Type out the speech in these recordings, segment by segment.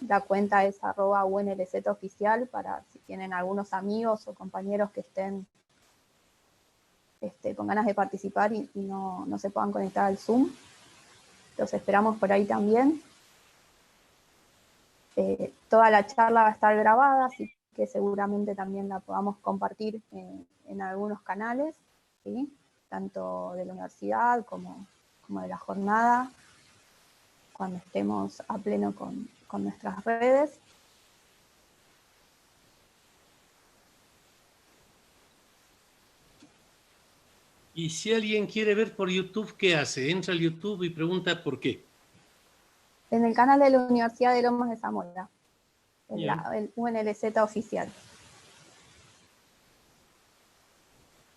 La cuenta es @UNLZoficial para si tienen algunos amigos o compañeros que estén con ganas de participar y no se puedan conectar al Zoom. Los esperamos por ahí también. Toda la charla va a estar grabada, así que seguramente también la podamos compartir en algunos canales, ¿sí? Tanto de la universidad como de la jornada, cuando estemos a pleno con nuestras redes. Y si alguien quiere ver por YouTube, ¿qué hace? Entra al YouTube y pregunta por qué. En el canal de la Universidad de Lomas de Zamora, el UNLZ oficial.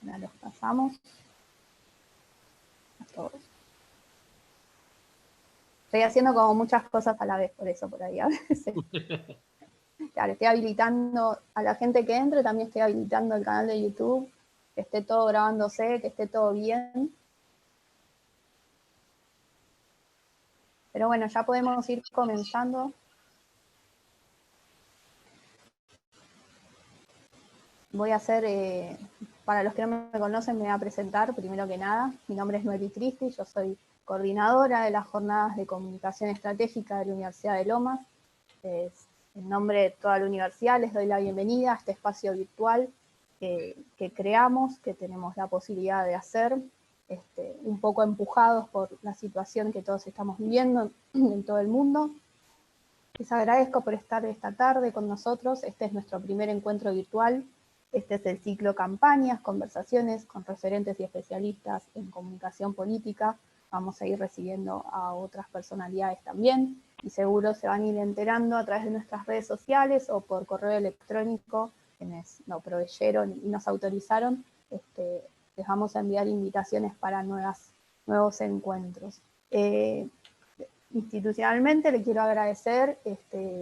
Ahora los pasamos a todos. Estoy haciendo como muchas cosas a la vez, por eso por ahí a veces. Claro, estoy habilitando a la gente que entre, también estoy habilitando el canal de YouTube, que esté todo grabándose, que esté todo bien. Pero bueno, ya podemos ir comenzando. Voy a hacer, para los que no me conocen, me voy a presentar primero que nada. Mi nombre es Noeli Cristi, yo soy coordinadora de las jornadas de comunicación estratégica de la Universidad de Lomas. En nombre de toda la universidad les doy la bienvenida a este espacio virtual que creamos, que tenemos la posibilidad de hacer, un poco empujados por la situación que todos estamos viviendo en todo el mundo. Les agradezco por estar esta tarde con nosotros. Este es nuestro primer encuentro virtual. Este es el ciclo Campañas, Conversaciones con referentes y especialistas en comunicación política. Vamos a ir recibiendo a otras personalidades también y seguro se van a ir enterando a través de nuestras redes sociales o por correo electrónico, quienes nos proveyeron y nos autorizaron. Les vamos a enviar invitaciones para nuevos encuentros. Institucionalmente le quiero agradecer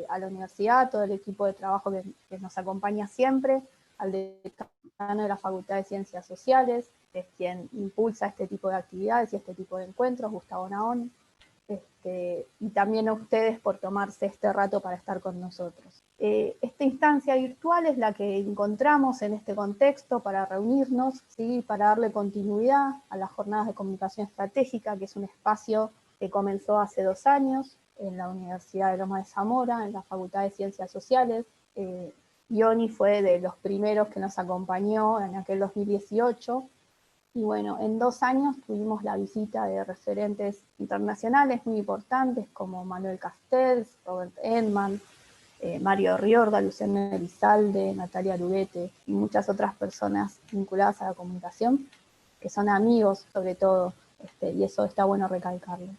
a la universidad, a todo el equipo de trabajo que nos acompaña siempre, al decano de la Facultad de Ciencias Sociales, que es quien impulsa este tipo de actividades y este tipo de encuentros, Gustavo Naón, y también a ustedes por tomarse este rato para estar con nosotros. Esta instancia virtual es la que encontramos en este contexto para reunirnos, ¿sí? Para darle continuidad a las jornadas de comunicación estratégica, que es un espacio que comenzó hace 2 años en la Universidad de Lomas de Zamora, en la Facultad de Ciencias Sociales. Ioni fue de los primeros que nos acompañó en aquel 2018. Y bueno, en 2 años tuvimos la visita de referentes internacionales muy importantes como Manuel Castells, Robert Edman, Mario Riorda, Luciano Elizalde, Natalia Lurete y muchas otras personas vinculadas a la comunicación, que son amigos sobre todo, y eso está bueno recalcarlo.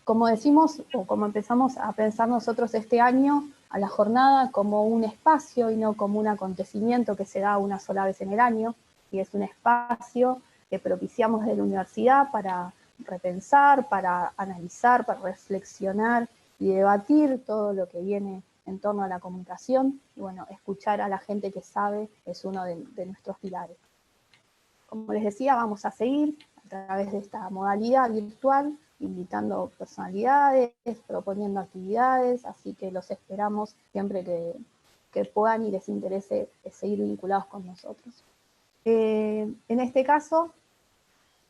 Como decimos, o como empezamos a pensar nosotros este año, a la jornada como un espacio y no como un acontecimiento que se da una sola vez en el año, y es un espacio que propiciamos desde la universidad para repensar, para analizar, para reflexionar y debatir todo lo que viene en torno a la comunicación, y bueno, escuchar a la gente que sabe es uno de nuestros pilares. Como les decía, vamos a seguir a través de esta modalidad virtual, invitando personalidades, proponiendo actividades, así que los esperamos siempre que puedan y les interese seguir vinculados con nosotros. En este caso,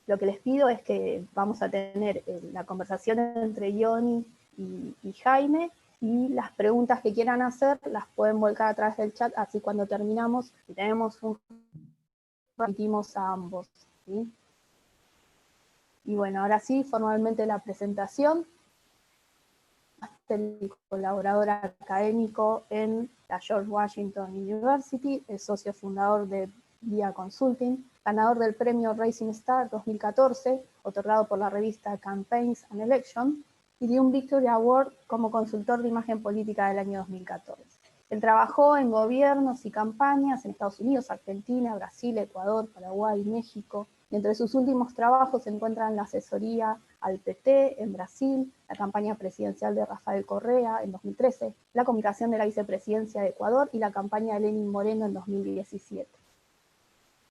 lo que les pido es que vamos a tener la conversación entre Ioni y Jaime, y las preguntas que quieran hacer las pueden volcar a través del chat, así cuando terminamos, y tenemos un permitimos a ambos, ¿sí? Y bueno, ahora sí, formalmente la presentación. El colaborador académico en la George Washington University, el socio fundador de VIA Consulting, ganador del premio Rising Star 2014, otorgado por la revista Campaigns and Elections, y de un Victory Award como consultor de imagen política del año 2014. Él trabajó en gobiernos y campañas en Estados Unidos, Argentina, Brasil, Ecuador, Paraguay, México. Y entre sus últimos trabajos se encuentran la asesoría al PT en Brasil, la campaña presidencial de Rafael Correa en 2013, la comunicación de la vicepresidencia de Ecuador y la campaña de Lenín Moreno en 2017.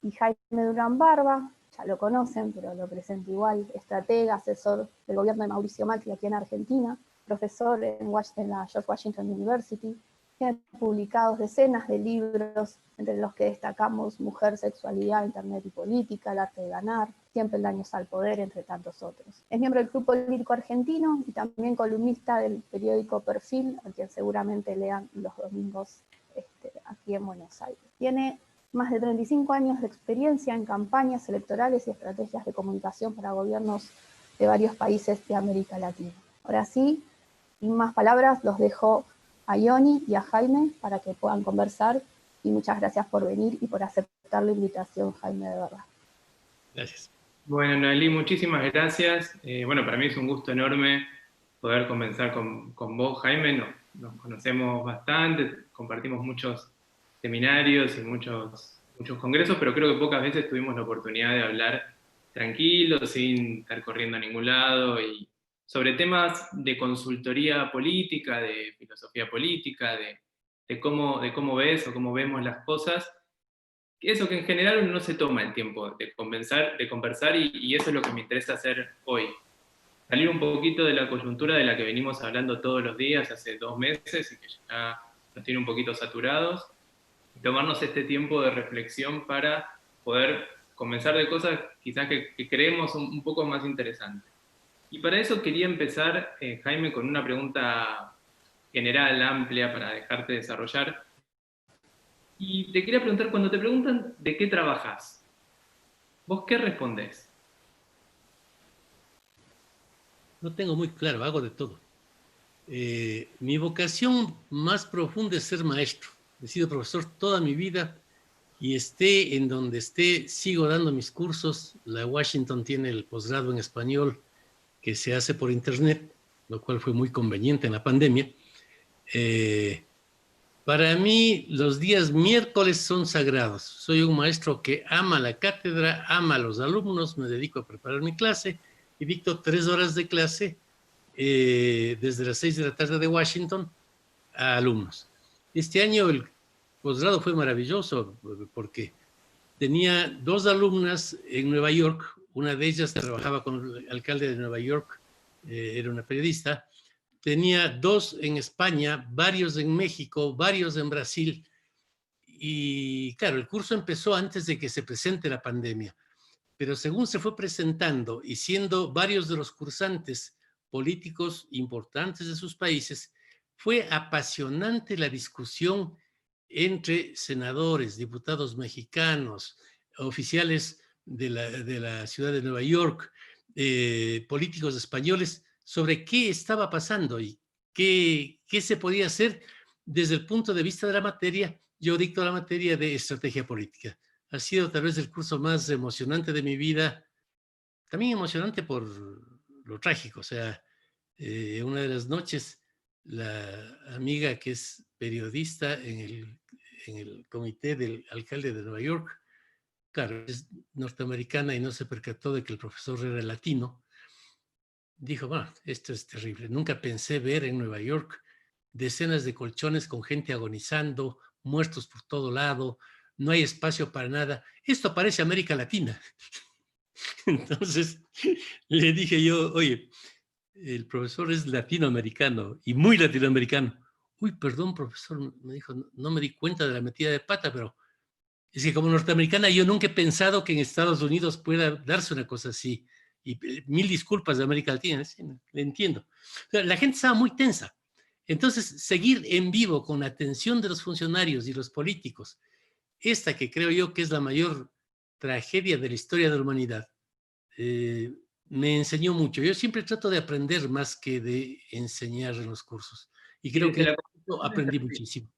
Y Jaime Durán Barba, ya lo conocen, pero lo presento igual, estratega, asesor del gobierno de Mauricio Macri aquí en Argentina, profesor en la George Washington University. Tiene publicados decenas de libros, entre los que destacamos Mujer, Sexualidad, Internet y Política, El Arte de Ganar, 100 peldaños al poder, entre tantos otros. Es miembro del Club Político Argentino y también columnista del periódico Perfil, al que seguramente lean los domingos aquí en Buenos Aires. Tiene más de 35 años de experiencia en campañas electorales y estrategias de comunicación para gobiernos de varios países de América Latina. Ahora sí, sin más palabras, los dejo a Ioni y a Jaime para que puedan conversar, y muchas gracias por venir y por aceptar la invitación, Jaime, de verdad. Gracias. Bueno, Noelí, muchísimas gracias. Bueno, para mí es un gusto enorme poder conversar con vos, Jaime. Nos conocemos bastante, compartimos muchos seminarios y muchos congresos, pero creo que pocas veces tuvimos la oportunidad de hablar tranquilos, sin estar corriendo a ningún lado, y sobre temas de consultoría política, de filosofía política, de cómo ves o cómo vemos las cosas. Eso que en general uno no se toma el tiempo de conversar, y eso es lo que me interesa hacer hoy. Salir un poquito de la coyuntura de la que venimos hablando todos los días hace 2 meses y que ya nos tiene un poquito saturados, y tomarnos este tiempo de reflexión para poder comenzar de cosas quizás que creemos un poco más interesantes. Y para eso quería empezar, Jaime, con una pregunta general, amplia, para dejarte desarrollar. Y te quería preguntar, cuando te preguntan de qué trabajás, ¿vos qué respondés? No tengo muy claro, hago de todo. Mi vocación más profunda es ser maestro. He sido profesor toda mi vida y esté en donde esté, sigo dando mis cursos. La Washington tiene el posgrado en español que se hace por internet, lo cual fue muy conveniente en la pandemia. Para mí, los días miércoles son sagrados. Soy un maestro que ama la cátedra, ama a los alumnos, me dedico a preparar mi clase y dicto 3 horas de clase desde las 6 de la tarde de Washington a alumnos. Este año el posgrado fue maravilloso porque tenía 2 alumnas en Nueva York. Una de ellas trabajaba con el alcalde de Nueva York, era una periodista. Tenía 2 en España, varios en México, varios en Brasil. Y claro, el curso empezó antes de que se presente la pandemia, pero según se fue presentando y siendo varios de los cursantes políticos importantes de sus países, fue apasionante la discusión entre senadores, diputados mexicanos, oficiales de la ciudad de Nueva York, políticos españoles, sobre qué estaba pasando y qué se podía hacer desde el punto de vista de la materia. Yo dicto la materia de estrategia política. Ha sido tal vez el curso más emocionante de mi vida, también emocionante por lo trágico. O sea, una de las noches, la amiga que es periodista en el comité del alcalde de Nueva York, claro, es norteamericana y no se percató de que el profesor era latino, dijo, bueno, esto es terrible. Nunca pensé ver en Nueva York decenas de colchones con gente agonizando, muertos por todo lado, no hay espacio para nada. Esto parece América Latina. Entonces le dije yo, oye, el profesor es latinoamericano y muy latinoamericano. Uy, perdón, profesor, me dijo, no me di cuenta de la metida de pata, pero es que como norteamericana yo nunca he pensado que en Estados Unidos pueda darse una cosa así. Y mil disculpas de América Latina, sí, le entiendo. O sea, la gente estaba muy tensa. Entonces, seguir en vivo con la atención de los funcionarios y los políticos, esta que creo yo que es la mayor tragedia de la historia de la humanidad, me enseñó mucho. Yo siempre trato de aprender más que de enseñar en los cursos. Y creo que aprendí muchísimo.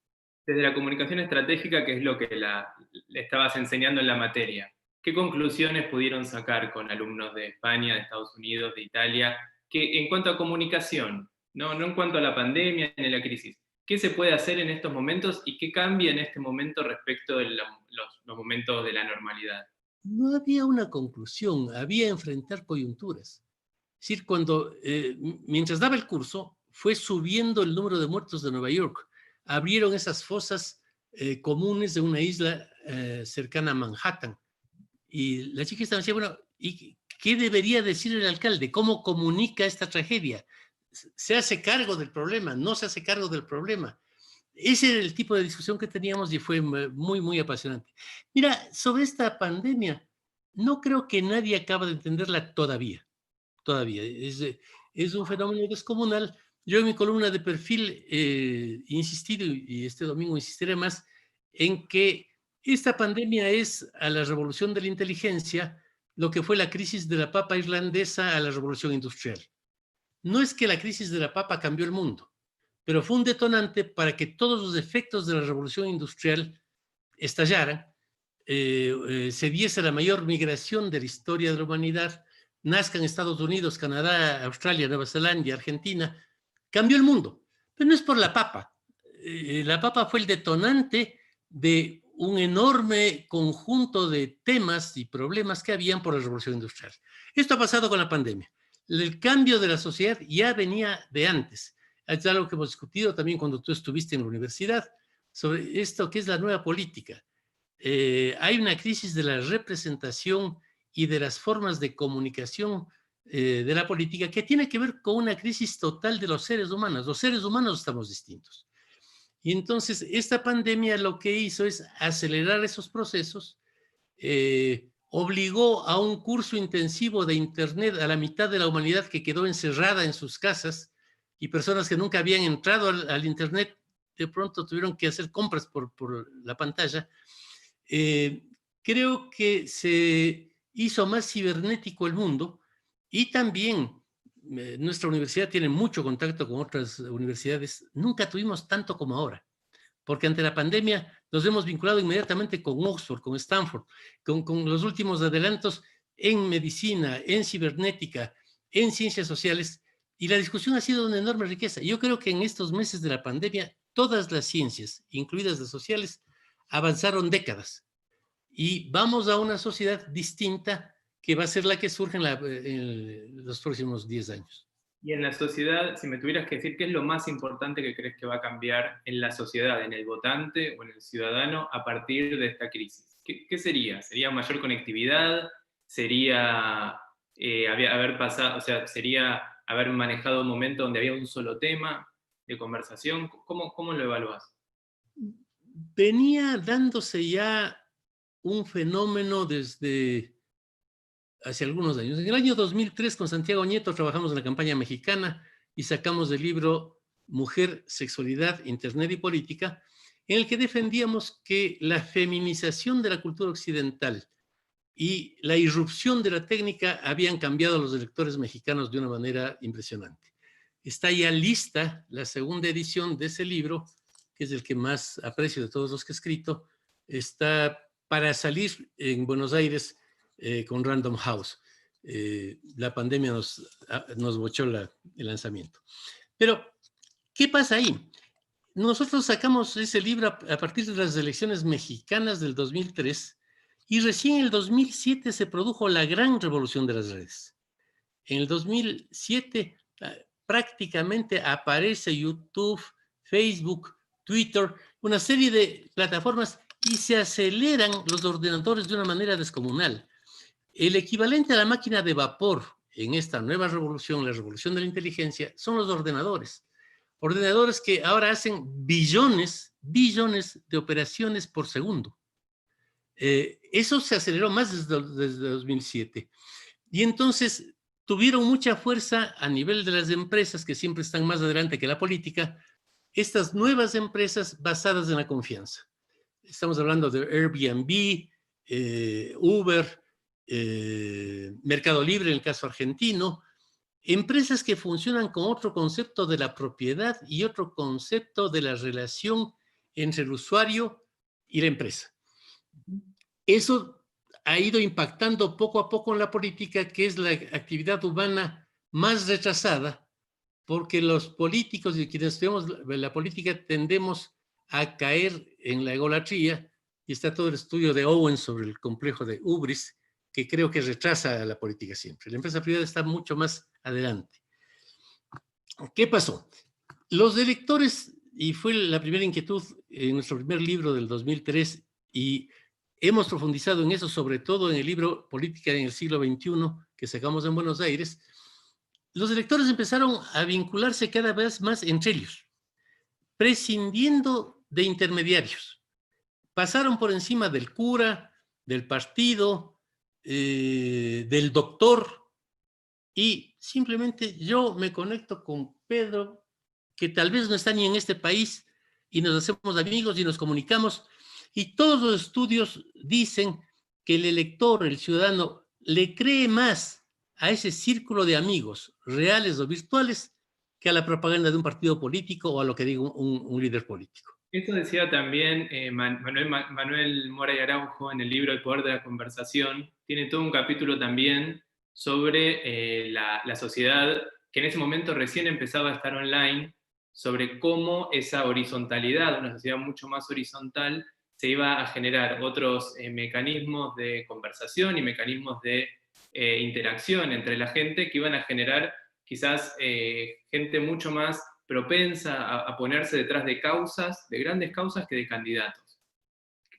Desde la comunicación estratégica, que es lo que le estabas enseñando en la materia, ¿qué conclusiones pudieron sacar con alumnos de España, de Estados Unidos, de Italia, que en cuanto a comunicación, no en cuanto a la pandemia ni a la crisis, qué se puede hacer en estos momentos y qué cambia en este momento respecto de los momentos de la normalidad? No había una conclusión, había enfrentar coyunturas. Es decir, mientras daba el curso, fue subiendo el número de muertos de Nueva York. Abrieron esas fosas comunes de una isla cercana a Manhattan. Y la chica estaba diciendo, bueno, ¿y qué debería decir el alcalde? ¿Cómo comunica esta tragedia? se hace cargo del problema, no se hace cargo del problema. Ese era el tipo de discusión que teníamos y fue muy, muy apasionante. Mira, sobre esta pandemia, no creo que nadie acaba de entenderla todavía. Todavía. Es un fenómeno descomunal. Yo en mi columna de perfil he insistido, y este domingo insistiré más, en que esta pandemia es a la revolución de la inteligencia lo que fue la crisis de la papa irlandesa a la revolución industrial. No es que la crisis de la papa cambió el mundo, pero fue un detonante para que todos los efectos de la revolución industrial estallaran, se diese la mayor migración de la historia de la humanidad, nazcan Estados Unidos, Canadá, Australia, Nueva Zelanda, Argentina, cambió el mundo. Pero no es por la papa. La papa fue el detonante de un enorme conjunto de temas y problemas que habían por la revolución industrial. Esto ha pasado con la pandemia. El cambio de la sociedad ya venía de antes. Es algo que hemos discutido también cuando tú estuviste en la universidad, sobre esto que es la nueva política. Hay una crisis de la representación y de las formas de comunicación de la política que tiene que ver con una crisis total de los seres humanos. Los seres humanos estamos distintos. Y entonces esta pandemia lo que hizo es acelerar esos procesos, obligó a un curso intensivo de Internet a la mitad de la humanidad que quedó encerrada en sus casas, y personas que nunca habían entrado al Internet de pronto tuvieron que hacer compras por la pantalla. Creo que se hizo más cibernético el mundo, y también nuestra universidad tiene mucho contacto con otras universidades. Nunca tuvimos tanto como ahora, porque ante la pandemia nos hemos vinculado inmediatamente con Oxford, con Stanford, con los últimos adelantos en medicina, en cibernética, en ciencias sociales, y la discusión ha sido de una enorme riqueza. Yo creo que en estos meses de la pandemia todas las ciencias, incluidas las sociales, avanzaron décadas, y vamos a una sociedad distinta que va a ser la que surge en los próximos 10 años. Y en la sociedad, si me tuvieras que decir, ¿qué es lo más importante que crees que va a cambiar en la sociedad, en el votante o en el ciudadano a partir de esta crisis? ¿Qué sería? ¿Sería mayor conectividad? ¿Sería haber pasado, o sea, sería haber manejado un momento donde había un solo tema de conversación? ¿Cómo lo evaluás? Venía dándose ya un fenómeno desde hace algunos años. En el año 2003, con Santiago Nieto, trabajamos en la campaña mexicana y sacamos el libro Mujer, Sexualidad, Internet y Política, en el que defendíamos que la feminización de la cultura occidental y la irrupción de la técnica habían cambiado a los electores mexicanos de una manera impresionante. Está ya lista la segunda edición de ese libro, que es el que más aprecio de todos los que he escrito. Está para salir en Buenos Aires con Random House. La pandemia nos bochó el lanzamiento. Pero, ¿qué pasa ahí? Nosotros sacamos ese libro a partir de las elecciones mexicanas del 2003, y recién en el 2007 se produjo la gran revolución de las redes. En el 2007 prácticamente aparece YouTube, Facebook, Twitter, una serie de plataformas, y se aceleran los ordenadores de una manera descomunal. El equivalente a la máquina de vapor en esta nueva revolución, la revolución de la inteligencia, son los ordenadores. Ordenadores que ahora hacen billones de operaciones por segundo. Eso se aceleró más desde 2007. Y entonces tuvieron mucha fuerza a nivel de las empresas, que siempre están más adelante que la política, estas nuevas empresas basadas en la confianza. Estamos hablando de Airbnb, Uber, Mercado Libre en el caso argentino, empresas que funcionan con otro concepto de la propiedad y otro concepto de la relación entre el usuario y la empresa. Eso ha ido impactando poco a poco en la política, que es la actividad humana más retrasada, porque los políticos y quienes estudiamos la política tendemos a caer en la egolatría, y está todo el estudio de Owen sobre el complejo de Hubris, que creo que retrasa a la política siempre. La empresa privada está mucho más adelante. ¿Qué pasó? Los electores, y fue la primera inquietud en nuestro primer libro del 2003, y hemos profundizado en eso, sobre todo en el libro Política en el siglo XXI, que sacamos en Buenos Aires, los electores empezaron a vincularse cada vez más entre ellos, prescindiendo de intermediarios. Pasaron por encima del cura, del partido, del doctor, y simplemente yo me conecto con Pedro, que tal vez no está ni en este país, y nos hacemos amigos y nos comunicamos, y todos los estudios dicen que el elector, el ciudadano, le cree más a ese círculo de amigos, reales o virtuales, que a la propaganda de un partido político o a lo que diga un líder político. Esto decía también Manuel Moray Araujo en el libro El poder de la conversación. Tiene todo un capítulo también sobre la sociedad que en ese momento recién empezaba a estar online, sobre cómo esa horizontalidad, una sociedad mucho más horizontal, se iba a generar otros mecanismos de conversación y mecanismos de interacción entre la gente que iban a generar quizás gente mucho más propensa a ponerse detrás de causas, de grandes causas, que de candidatos.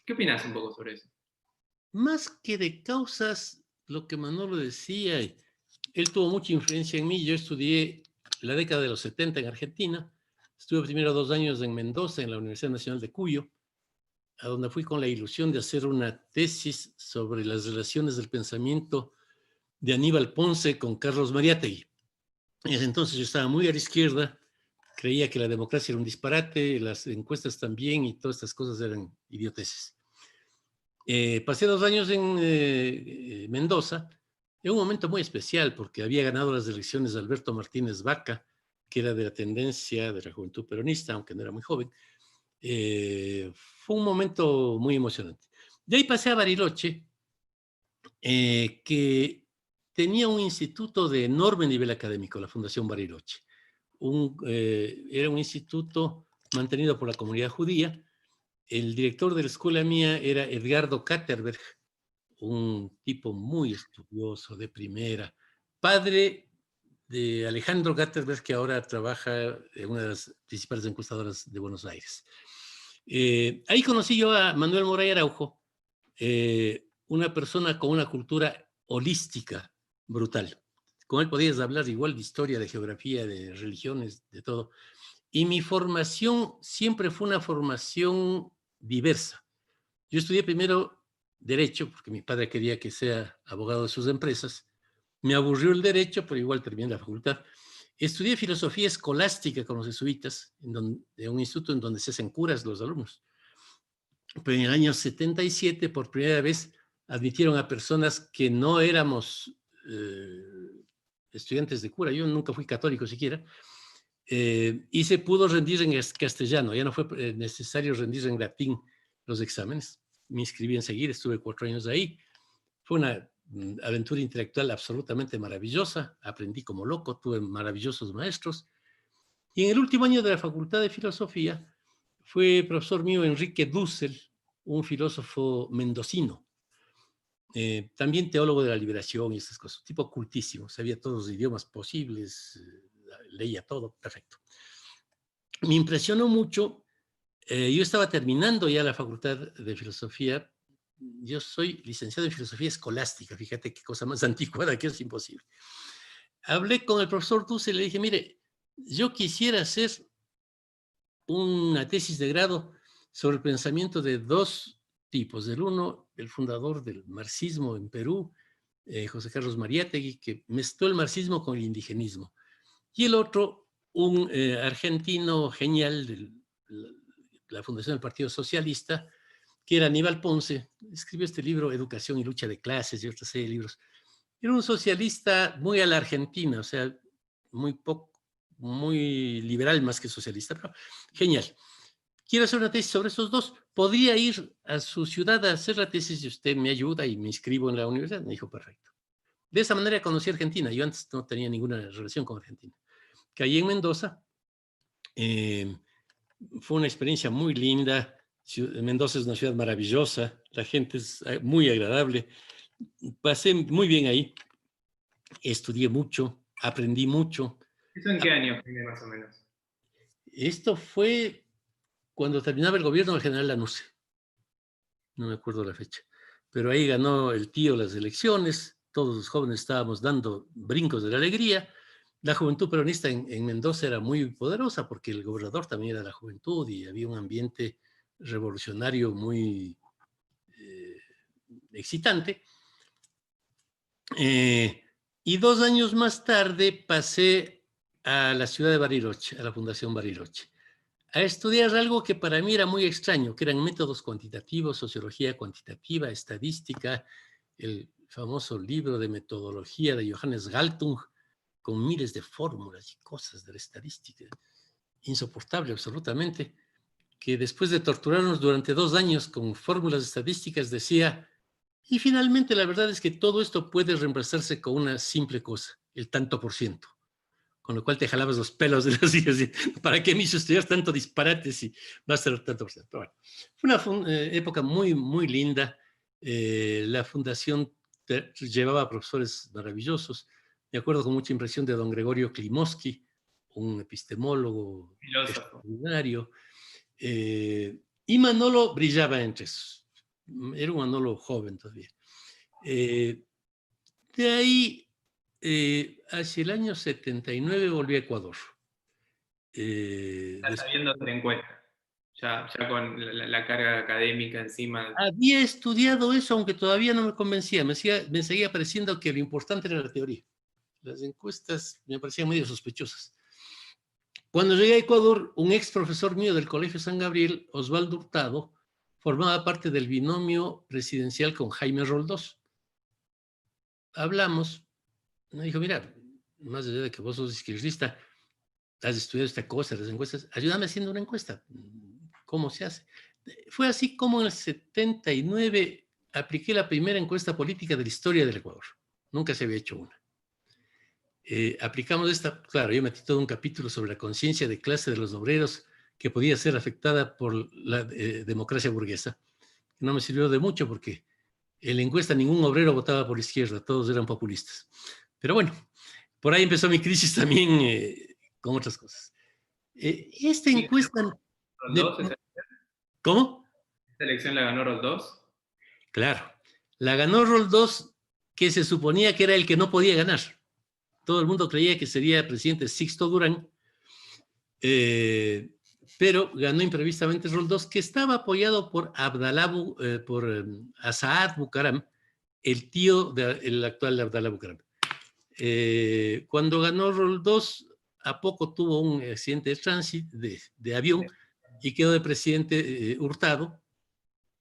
¿Qué opinas un poco sobre eso? Más que de causas, lo que Manolo decía, él tuvo mucha influencia en mí. Yo estudié la década de los 70 en Argentina, estuve primero 2 años en Mendoza, en la Universidad Nacional de Cuyo, a donde fui con la ilusión de hacer una tesis sobre las relaciones del pensamiento de Aníbal Ponce con Carlos Mariátegui. En ese entonces yo estaba muy a la izquierda, creía que la democracia era un disparate, las encuestas también, y todas estas cosas eran idioteces. Pasé 2 años en Mendoza, en un momento muy especial, porque había ganado las elecciones Alberto Martínez Vaca, que era de la tendencia de la juventud peronista, aunque no era muy joven. Fue un momento muy emocionante. De ahí pasé a Bariloche, que tenía un instituto de enorme nivel académico, la Fundación Bariloche. Era un instituto mantenido por la comunidad judía. El director de la escuela mía era Edgardo Katterberg, un tipo muy estudioso, de primera, padre de Alejandro Katterberg, que ahora trabaja en una de las principales encuestadoras de Buenos Aires. Ahí conocí yo a Manuel Moray Araujo, una persona con una cultura holística brutal. Con él podías hablar igual de historia, de geografía, de religiones, de todo. Y mi formación siempre fue una formación diversa. Yo estudié primero Derecho, porque mi padre quería que sea abogado de sus empresas. Me aburrió el Derecho, pero igual terminé la facultad. Estudié Filosofía Escolástica con los jesuitas, en un instituto en donde se hacen curas los alumnos. Pero en el año 77, por primera vez, admitieron a personas que no éramos estudiantes de cura. Yo nunca fui católico siquiera. Y se pudo rendir en castellano. Ya no fue necesario rendir en latín los exámenes. Me inscribí enseguida, estuve 4 años ahí. Fue una aventura intelectual absolutamente maravillosa. Aprendí como loco, tuve maravillosos maestros. Y en el último año de la Facultad de Filosofía fue profesor mío Enrique Dussel, un filósofo mendocino, también teólogo de la liberación y esas cosas, tipo cultísimo, sabía todos los idiomas posibles, leía todo, perfecto. Me impresionó mucho, yo estaba terminando ya la Facultad de Filosofía, yo soy licenciado en Filosofía Escolástica, fíjate qué cosa más anticuada, que es imposible. Hablé con el profesor Dussel y le dije, mire, yo quisiera hacer una tesis de grado sobre el pensamiento de 2 tipos. Del uno, el fundador del marxismo en Perú, José Carlos Mariátegui, que mezcló el marxismo con el indigenismo. Y el otro, un argentino genial de la fundación del Partido Socialista, que era Aníbal Ponce. Escribió este libro, Educación y Lucha de Clases, y otra serie de libros. Era un socialista muy a la Argentina, o sea, muy liberal más que socialista, pero genial. Quiero hacer una tesis sobre esos dos. ¿Podría ir a su ciudad a hacer la tesis y usted me ayuda y me inscribo en la universidad? Me dijo, perfecto. De esa manera conocí a Argentina. Yo antes no tenía ninguna relación con Argentina. Caí en Mendoza. Fue una experiencia muy linda. Mendoza es una ciudad maravillosa. La gente es muy agradable. Pasé muy bien ahí. Estudié mucho, aprendí mucho. ¿Eso en qué año, más o menos? Esto fue cuando terminaba el gobierno del general Lanusse. No me acuerdo la fecha. Pero ahí ganó el tío las elecciones, todos los jóvenes estábamos dando brincos de la alegría, La juventud peronista en Mendoza era muy poderosa porque el gobernador también era de la juventud y había un ambiente revolucionario muy excitante. Y 2 años más tarde pasé a la ciudad de Bariloche, a la Fundación Bariloche, a estudiar algo que para mí era muy extraño, que eran métodos cuantitativos, sociología cuantitativa, estadística, el famoso libro de metodología de Johannes Galtung, con miles de fórmulas y cosas de la estadística, insoportable absolutamente, que después de torturarnos durante 2 años con fórmulas estadísticas decía, y finalmente la verdad es que todo esto puede reemplazarse con una simple cosa, el tanto por ciento, con lo cual te jalabas los pelos de las sillas, ¿para qué me hizo estudiar tanto disparate si va a ser tanto por ciento? Pero bueno, fue una época muy, muy linda. La fundación llevaba profesores maravillosos. Me acuerdo con mucha impresión de don Gregorio Klimovsky, un epistemólogo extraordinario. Y Manolo brillaba entre esos. Era un Manolo joven todavía. De ahí, hacia el año 79 volví a Ecuador. Está saliendo de la encuesta, ya con la carga académica encima. Había estudiado eso, aunque todavía no me convencía. Me seguía pareciendo que lo importante era la teoría. Las encuestas me parecían medio sospechosas. Cuando llegué a Ecuador, un ex profesor mío del Colegio San Gabriel, Osvaldo Hurtado, formaba parte del binomio presidencial con Jaime Roldós. Hablamos, me dijo, mira, más allá de que vos sos izquierdista, has estudiado esta cosa, las encuestas, ayúdame haciendo una encuesta. ¿Cómo se hace? Fue así como en el 79 apliqué la primera encuesta política de la historia del Ecuador. Nunca se había hecho una. Aplicamos esta, claro, yo metí todo un capítulo sobre la conciencia de clase de los obreros que podía ser afectada por la democracia burguesa. No me sirvió de mucho porque en la encuesta ningún obrero votaba por la izquierda, todos eran populistas. Pero bueno, por ahí empezó mi crisis también con otras cosas. Esta encuesta... ¿Cómo? ¿Esta elección la ganó Roldós? Claro, la ganó Roldós, que se suponía que era el que no podía ganar. Todo el mundo creía que sería presidente Sixto Durán, pero ganó imprevistamente Roldós, que estaba apoyado por Asaad Bucaram, el tío del actual Abdalá Bucaram. Cuando ganó Roldós, a poco tuvo un accidente de tránsito, de avión, y quedó de presidente Hurtado,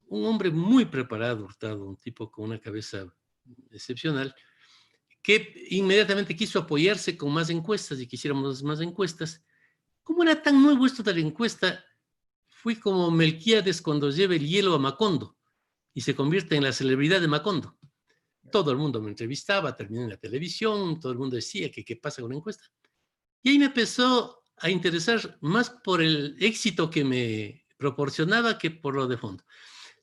un hombre muy preparado, Hurtado, un tipo con una cabeza excepcional, que inmediatamente quiso apoyarse con más encuestas y quisiéramos más encuestas. Como era tan nuevo esto de la encuesta, fui como Melquíades cuando lleva el hielo a Macondo y se convierte en la celebridad de Macondo. Todo el mundo me entrevistaba, terminé en la televisión, todo el mundo decía que qué pasa con la encuesta. Y ahí me empezó a interesar más por el éxito que me proporcionaba que por lo de fondo.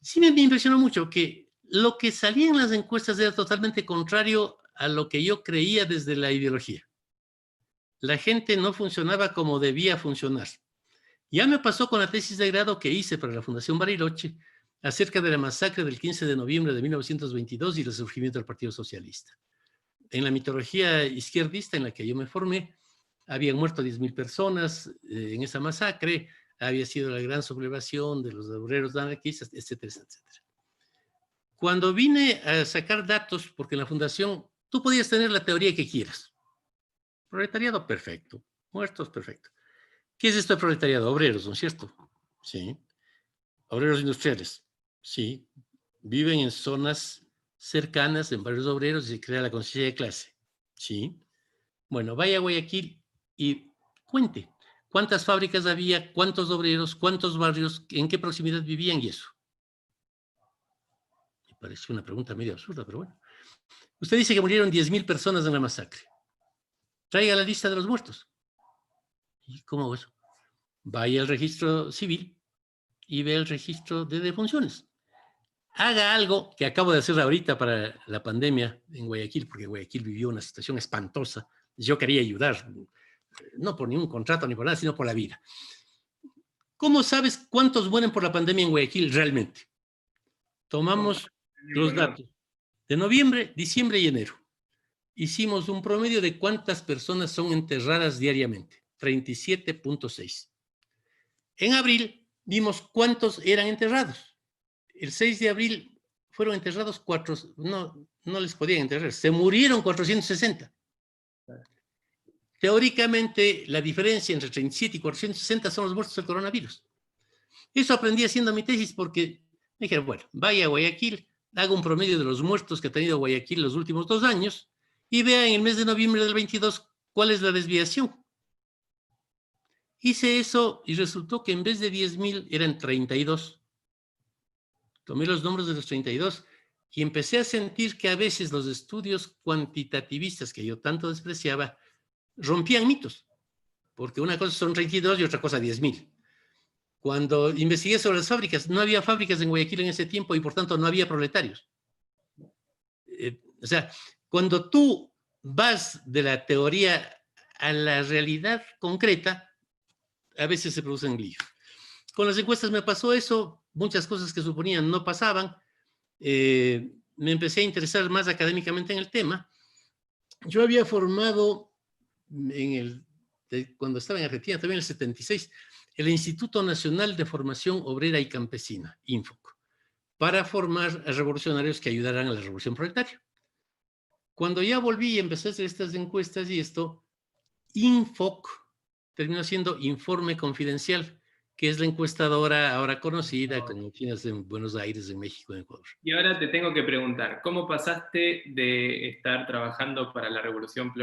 Sí me impresionó mucho que lo que salía en las encuestas era totalmente contrario a lo que yo creía desde la ideología. La gente no funcionaba como debía funcionar. Ya me pasó con la tesis de grado que hice para la Fundación Bariloche acerca de la masacre del 15 de noviembre de 1922 y el resurgimiento del Partido Socialista. En la mitología izquierdista en la que yo me formé, habían muerto 10.000 personas en esa masacre, había sido la gran sublevación de los obreros anarquistas, etcétera, etcétera. Cuando vine a sacar datos, porque en la fundación tú podías tener la teoría que quieras. Proletariado, perfecto. Muertos, perfecto. ¿Qué es esto de proletariado? Obreros, ¿no es cierto? Sí. Obreros industriales. Sí. Viven en zonas cercanas, en barrios obreros, y se crea la conciencia de clase. Sí. Bueno, vaya a Guayaquil y cuente. ¿Cuántas fábricas había? ¿Cuántos obreros? ¿Cuántos barrios? ¿En qué proximidad vivían? Y eso. Me pareció una pregunta medio absurda, pero bueno. Usted dice que murieron 10.000 personas en la masacre. Traiga la lista de los muertos. ¿Y cómo eso? Vaya al registro civil y ve el registro de defunciones. Haga algo que acabo de hacer ahorita para la pandemia en Guayaquil, porque Guayaquil vivió una situación espantosa. Yo quería ayudar, no por ningún contrato ni por nada, sino por la vida. ¿Cómo sabes cuántos mueren por la pandemia en Guayaquil realmente? Tomamos los datos de noviembre, diciembre y enero. hicimos un promedio de cuántas personas son enterradas diariamente, 37.6. En abril vimos cuántos eran enterrados. El 6 de abril fueron enterrados no les podían enterrar, se murieron 460. Teóricamente, la diferencia entre 37 y 460 son los muertos del coronavirus. Eso aprendí haciendo mi tesis porque me dijeron, bueno, vaya a Guayaquil, haga un promedio de los muertos que ha tenido Guayaquil los últimos 2 años y vea en el mes de noviembre del 22 cuál es la desviación. Hice eso y resultó que en vez de 10,000 eran 32. Tomé los nombres de los 32 y empecé a sentir que a veces los estudios cuantitativistas que yo tanto despreciaba rompían mitos, porque una cosa son 32 y otra cosa 10,000. Cuando investigué sobre las fábricas, no había fábricas en Guayaquil en ese tiempo y por tanto no había proletarios. O sea, cuando tú vas de la teoría a la realidad concreta, a veces se producen líos. Con las encuestas me pasó eso, muchas cosas que suponían no pasaban. Me empecé a interesar más académicamente en el tema. Yo había formado cuando estaba en Argentina, también en el 76, el Instituto Nacional de Formación Obrera y Campesina, INFOC, para formar a revolucionarios que ayudaran a la revolución proletaria. Cuando ya volví y empecé a hacer estas encuestas y esto, INFOC terminó siendo Informe Confidencial, que es la encuestadora ahora conocida con oficinas en Buenos Aires, en México, en Ecuador. Y ahora te tengo que preguntar, ¿cómo pasaste de estar trabajando para la revolución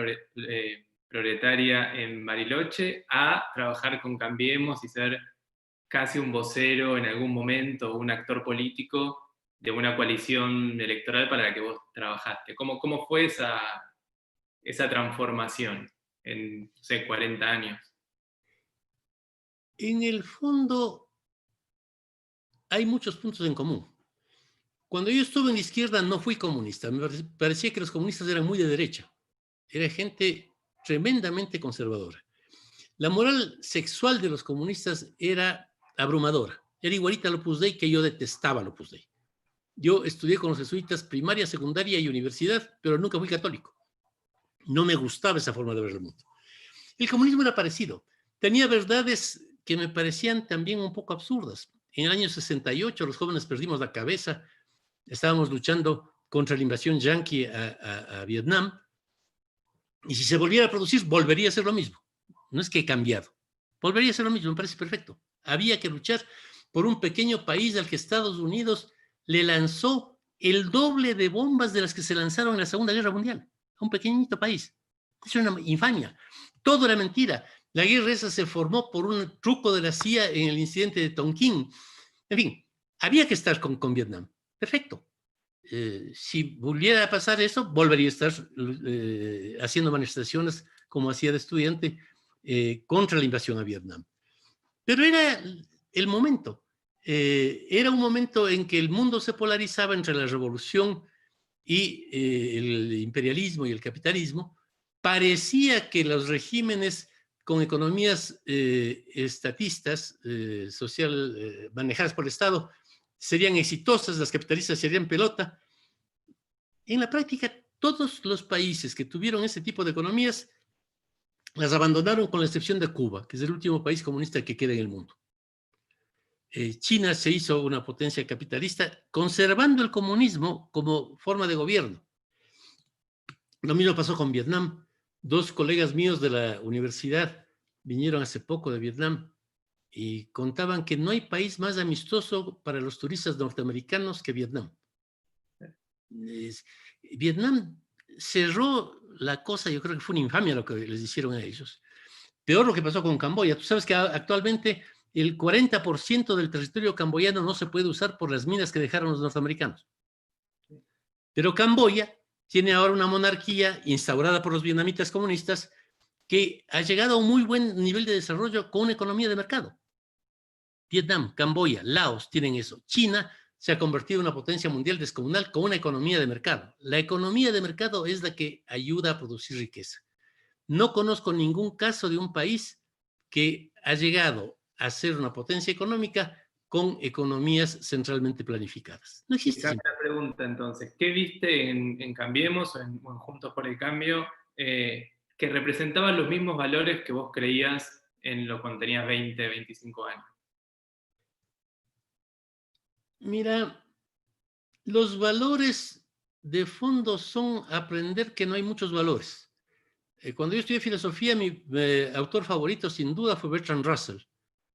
proletaria en Bariloche a trabajar con Cambiemos y ser casi un vocero en algún momento, un actor político de una coalición electoral para la que vos trabajaste? ¿Cómo fue esa transformación en, no sé, 40 años? En el fondo, hay muchos puntos en común. Cuando yo estuve en la izquierda no fui comunista, me parecía que los comunistas eran muy de derecha, era gente tremendamente conservadora. La moral sexual de los comunistas era abrumadora, era igualita al Opus Dei, que yo detestaba al Opus Dei. Yo estudié con los jesuitas primaria, secundaria y universidad, pero nunca fui católico. No me gustaba esa forma de ver el mundo. El comunismo era parecido, tenía verdades que me parecían también un poco absurdas. En el año 68 los jóvenes perdimos la cabeza, estábamos luchando contra la invasión yanqui a Vietnam, y si se volviera a producir, volvería a ser lo mismo. No es que he cambiado, volvería a ser lo mismo, me parece perfecto. Había que luchar por un pequeño país al que Estados Unidos le lanzó el doble de bombas de las que se lanzaron en la Segunda Guerra Mundial, a un pequeñito país. Es una infamia. Todo era mentira. La guerra esa se formó por un truco de la CIA en el incidente de Tonkin. En fin, había que estar con Vietnam. Perfecto. Si volviera a pasar eso, volvería a estar haciendo manifestaciones como hacía de estudiante contra la invasión a Vietnam. Pero era el momento. Era un momento en que el mundo se polarizaba entre la revolución y el imperialismo y el capitalismo. Parecía que los regímenes con economías estatistas, manejadas por el Estado, serían exitosas, las capitalistas serían pelota. En la práctica, todos los países que tuvieron ese tipo de economías las abandonaron, con la excepción de Cuba, que es el último país comunista que queda en el mundo. China se hizo una potencia capitalista conservando el comunismo como forma de gobierno. Lo mismo pasó con Vietnam. 2 colegas míos de la universidad vinieron hace poco de Vietnam y contaban que no hay país más amistoso para los turistas norteamericanos que Vietnam. Vietnam cerró la cosa, yo creo que fue una infamia lo que les hicieron a ellos. Peor lo que pasó con Camboya. Tú sabes que actualmente el 40% del territorio camboyano no se puede usar por las minas que dejaron los norteamericanos. Pero Camboya tiene ahora una monarquía instaurada por los vietnamitas comunistas que ha llegado a un muy buen nivel de desarrollo con una economía de mercado. Vietnam, Camboya, Laos tienen eso. China se ha convertido en una potencia mundial descomunal con una economía de mercado. La economía de mercado es la que ayuda a producir riqueza. No conozco ningún caso de un país que ha llegado a ser una potencia económica con economías centralmente planificadas. No existe. La pregunta entonces, ¿qué viste en Cambiemos o en Juntos por el Cambio que representaban los mismos valores que vos creías cuando tenías 20, 25 años? Mira, los valores de fondo son aprender que no hay muchos valores. Cuando yo estudié filosofía, mi autor favorito sin duda fue Bertrand Russell,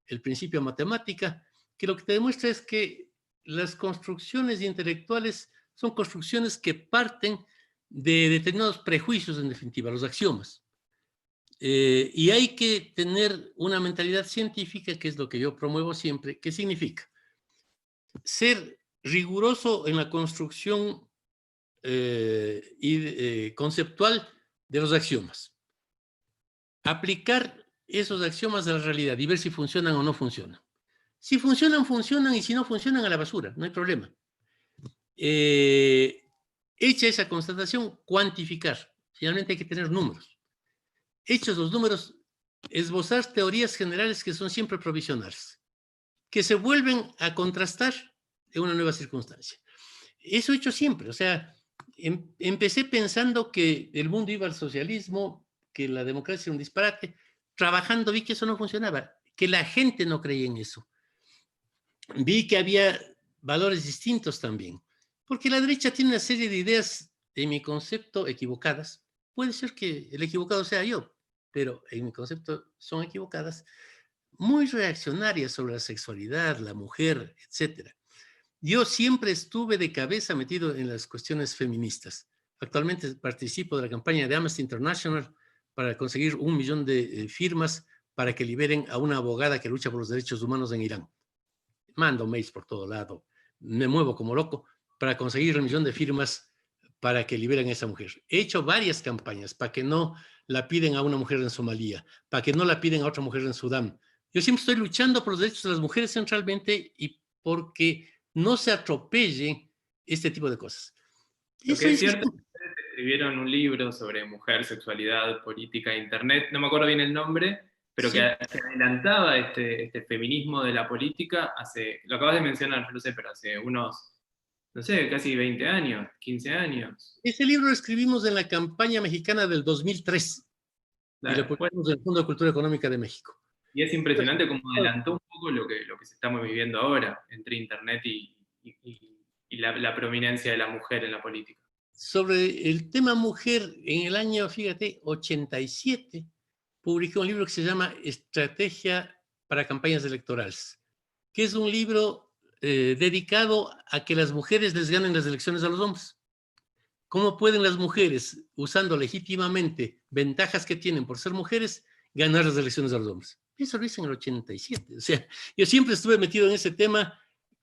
El principio de matemática, que lo que te demuestra es que las construcciones intelectuales son construcciones que parten de determinados prejuicios, en definitiva, los axiomas. Y hay que tener una mentalidad científica, que es lo que yo promuevo siempre. ¿Qué significa? Ser riguroso en la construcción conceptual de los axiomas. Aplicar esos axiomas a la realidad y ver si funcionan o no funcionan. Si funcionan, funcionan, y si no funcionan, a la basura, no hay problema. Hecha esa constatación, cuantificar. Finalmente hay que tener números. Hechos los números, esbozar teorías generales que son siempre provisionales, que se vuelven a contrastar en una nueva circunstancia. Eso he hecho siempre. O sea, empecé pensando que el mundo iba al socialismo, que la democracia era un disparate. Trabajando vi que eso no funcionaba, que la gente no creía en eso. Vi que había valores distintos también, porque la derecha tiene una serie de ideas, en mi concepto, equivocadas. Puede ser que el equivocado sea yo, pero en mi concepto son equivocadas, muy reaccionarias sobre la sexualidad, la mujer, etc. Yo siempre estuve de cabeza metido en las cuestiones feministas. Actualmente participo de la campaña de Amnesty International para conseguir 1 millón de firmas para que liberen a una abogada que lucha por los derechos humanos en Irán. Mando mails por todo lado, me muevo como loco para conseguir 1 millón de firmas para que liberen a esa mujer. He hecho varias campañas para que no la piden a una mujer en Somalia, para que no la piden a otra mujer en Sudán. Yo siempre estoy luchando por los derechos de las mujeres centralmente y porque no se atropelle este tipo de cosas. Lo que es cierto, ustedes escribieron un libro sobre mujer, sexualidad, política, internet, no me acuerdo bien el nombre, pero sí, que adelantaba este feminismo de la política lo acabas de mencionar, no sé, pero hace unos, no sé, casi 20 años, 15 años. Ese libro lo escribimos en la campaña mexicana del 2003. Claro, y lo publicamos en el Fondo de Cultura Económica de México. Y es impresionante cómo adelantó un poco lo que estamos viviendo ahora, entre Internet y la prominencia de la mujer en la política. Sobre el tema mujer, en el año, fíjate, 87, publicó un libro que se llama Estrategia para Campañas Electorales, que es un libro dedicado a que las mujeres les ganen las elecciones a los hombres. ¿Cómo pueden las mujeres, usando legítimamente ventajas que tienen por ser mujeres, ganar las elecciones a los hombres? Eso lo hice en el 87. O sea, yo siempre estuve metido en ese tema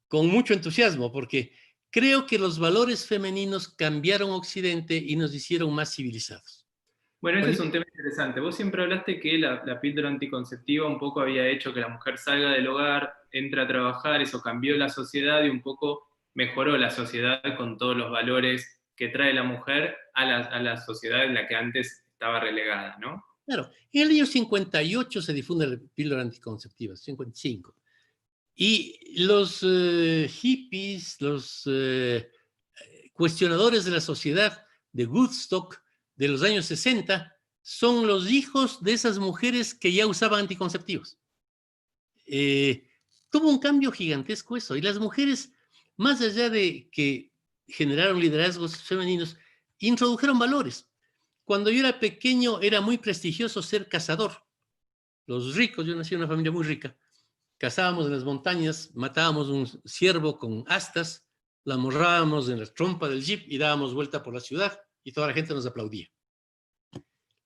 con mucho entusiasmo, porque creo que los valores femeninos cambiaron Occidente y nos hicieron más civilizados. Bueno, ese es un tema interesante. Vos siempre hablaste que la píldora anticonceptiva un poco había hecho que la mujer salga del hogar, entre a trabajar, eso cambió la sociedad y un poco mejoró la sociedad con todos los valores que trae la mujer a la sociedad en la que antes estaba relegada, ¿no? Claro, en el año 58 se difunde la píldora anticonceptiva, 55. Y los hippies, los cuestionadores de la sociedad de Woodstock de los años 60 son los hijos de esas mujeres que ya usaban anticonceptivos. Tuvo un cambio gigantesco eso. Y las mujeres, más allá de que generaron liderazgos femeninos, introdujeron valores. Cuando yo era pequeño era muy prestigioso ser cazador. Los ricos, yo nací en una familia muy rica, cazábamos en las montañas, matábamos un ciervo con astas, la amarrábamos en la trompa del jeep y dábamos vuelta por la ciudad y toda la gente nos aplaudía.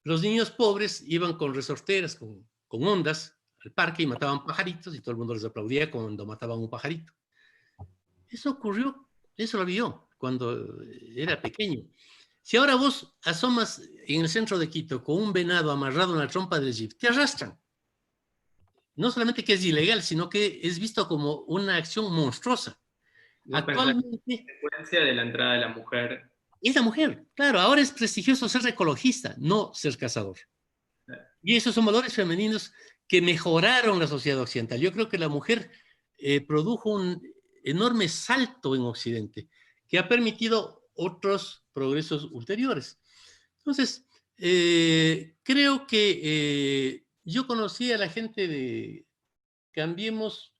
Los niños pobres iban con resorteras, con ondas al parque y mataban pajaritos y todo el mundo les aplaudía cuando mataban un pajarito. Eso ocurrió, eso lo vio cuando era pequeño. Si ahora vos asomas en el centro de Quito con un venado amarrado en la trompa del jeep, te arrastran. No solamente que es ilegal, sino que es visto como una acción monstruosa. Actualmente, la consecuencia de la entrada de la mujer. Es la mujer, claro. Ahora es prestigioso ser ecologista, no ser cazador. Y esos son valores femeninos que mejoraron la sociedad occidental. Yo creo que la mujer produjo un enorme salto en Occidente que ha permitido otros progresos ulteriores. Entonces, creo que yo conocí a la gente de Cambiemos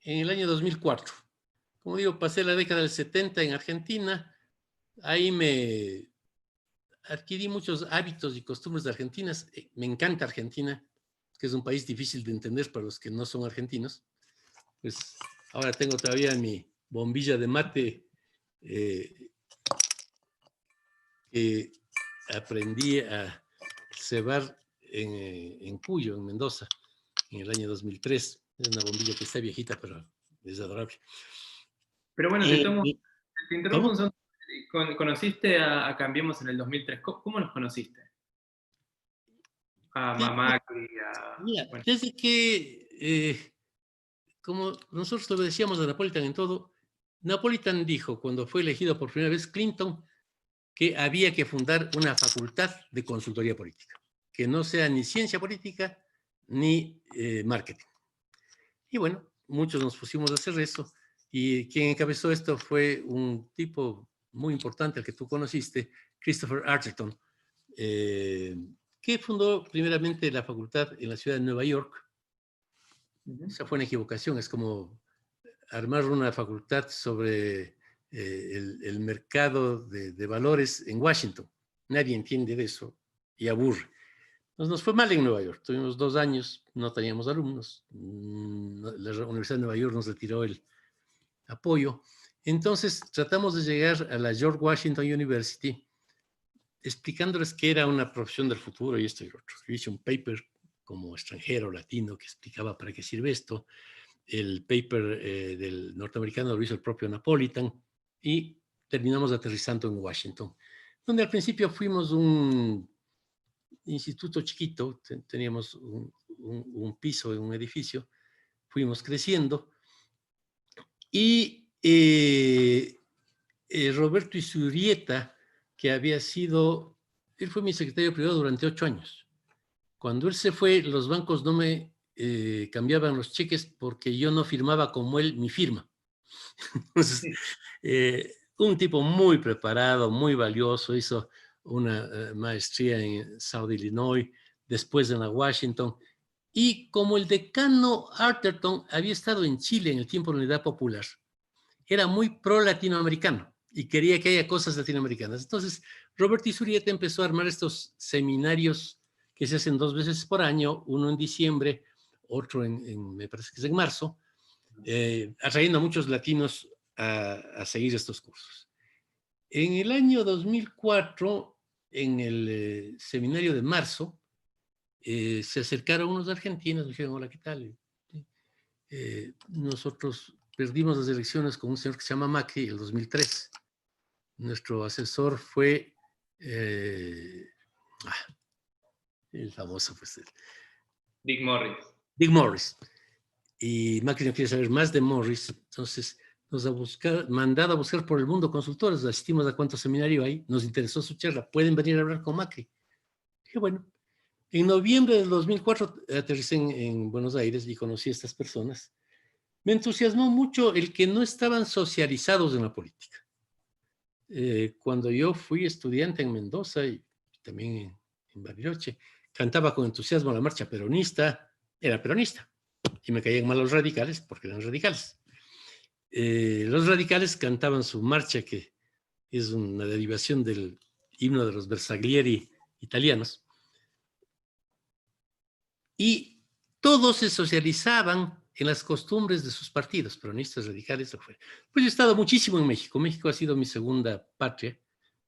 en el año 2004. Como digo, pasé la década del 70 en Argentina. Ahí me adquirí muchos hábitos y costumbres de Argentina. Me encanta Argentina, que es un país difícil de entender para los que no son argentinos. Pues ahora tengo todavía mi bombilla de mate que aprendí a cebar en Cuyo, en Mendoza, en el año 2003. Es una bombilla que está viejita, pero es adorable. Pero bueno, te interrumpo ¿Cómo? un segundo. Conociste a Cambiemos en el 2003. ¿Cómo nos conociste? A Macri, Mira, bueno. desde que, como nosotros lo decíamos a Napolitan en todo, Napolitan dijo, cuando fue elegido por primera vez Clinton, que había que fundar una facultad de consultoría política, que no sea ni ciencia política ni marketing. Y bueno, muchos nos pusimos a hacer eso, y quien encabezó esto fue un tipo muy importante, al que tú conociste, Christopher Arterton, que fundó primeramente la facultad en la ciudad de Nueva York. Esa fue una equivocación, es como armar una facultad sobre el mercado de valores en Washington. Nadie entiende de eso y aburre. Entonces nos fue mal en Nueva York. Tuvimos 2 años, no teníamos alumnos. La Universidad de Nueva York nos retiró el apoyo. Entonces tratamos de llegar a la George Washington University explicándoles que era una profesión del futuro y esto y lo otro. Yo hice un paper como extranjero latino que explicaba para qué sirve esto. El paper del norteamericano lo hizo el propio Napolitan y terminamos aterrizando en Washington, donde al principio fuimos un instituto chiquito, teníamos un piso en un edificio, fuimos creciendo y Roberto Izurrieta, que había sido, él fue mi secretario privado durante 8 años. Cuando él se fue, los bancos no me cambiaban los cheques porque yo no firmaba como él mi firma. Entonces, un tipo muy preparado, muy valioso, hizo una maestría en South Illinois, después en la Washington, y como el decano Arterton había estado en Chile en el tiempo de la Unidad Popular, era muy pro-latinoamericano y quería que haya cosas latinoamericanas. Entonces, Roberto Izurrieta empezó a armar estos seminarios que se hacen 2 veces por año, uno en diciembre, otro me parece que es en marzo, atrayendo a muchos latinos a seguir estos cursos. En el año 2004, en el seminario de marzo, se acercaron unos argentinos, dijeron, hola, ¿qué tal? Nosotros perdimos las elecciones con un señor que se llama Macri en el 2003. Nuestro asesor fue el famoso, pues, Dick Morris. Dick Morris. Y Macri no quiere saber más de Morris, entonces nos ha mandado a buscar por el mundo consultores, asistimos a cuánto seminario hay, nos interesó su charla, pueden venir a hablar con Macri. Dije, bueno, en noviembre del 2004 aterricé en Buenos Aires y conocí a estas personas. Me entusiasmó mucho el que no estaban socializados en la política. Cuando yo fui estudiante en Mendoza y también en Bariloche, cantaba con entusiasmo la marcha peronista, era peronista, y me caían mal los radicales porque eran radicales. Los radicales cantaban su marcha, que es una derivación del himno de los Bersaglieri italianos, y todos se socializaban en las costumbres de sus partidos, peronistas, radicales, lo que fuera. Pues yo he estado muchísimo en México. México ha sido mi segunda patria.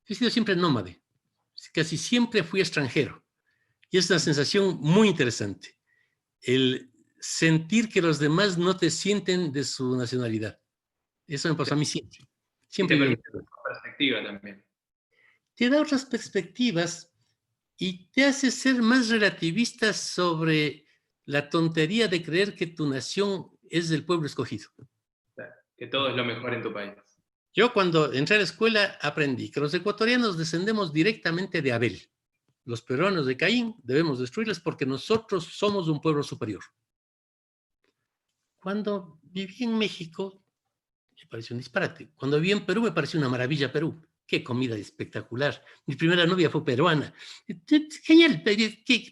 He sido siempre nómade. Casi siempre fui extranjero. Y es una sensación muy interesante. El sentir que los demás no te sienten de su nacionalidad. Eso me pasó a mí siempre. Siempre. Y te permite otra perspectiva también. Te da otras perspectivas y te hace ser más relativista sobre la tontería de creer que tu nación es del pueblo escogido. Que todo es lo mejor en tu país. Yo cuando entré a la escuela aprendí que los ecuatorianos descendemos directamente de Abel. Los peruanos de Caín debemos destruirles porque nosotros somos un pueblo superior. Cuando viví en México, me pareció un disparate. Cuando viví en Perú, me pareció una maravilla Perú. Qué comida espectacular. Mi primera novia fue peruana. Genial.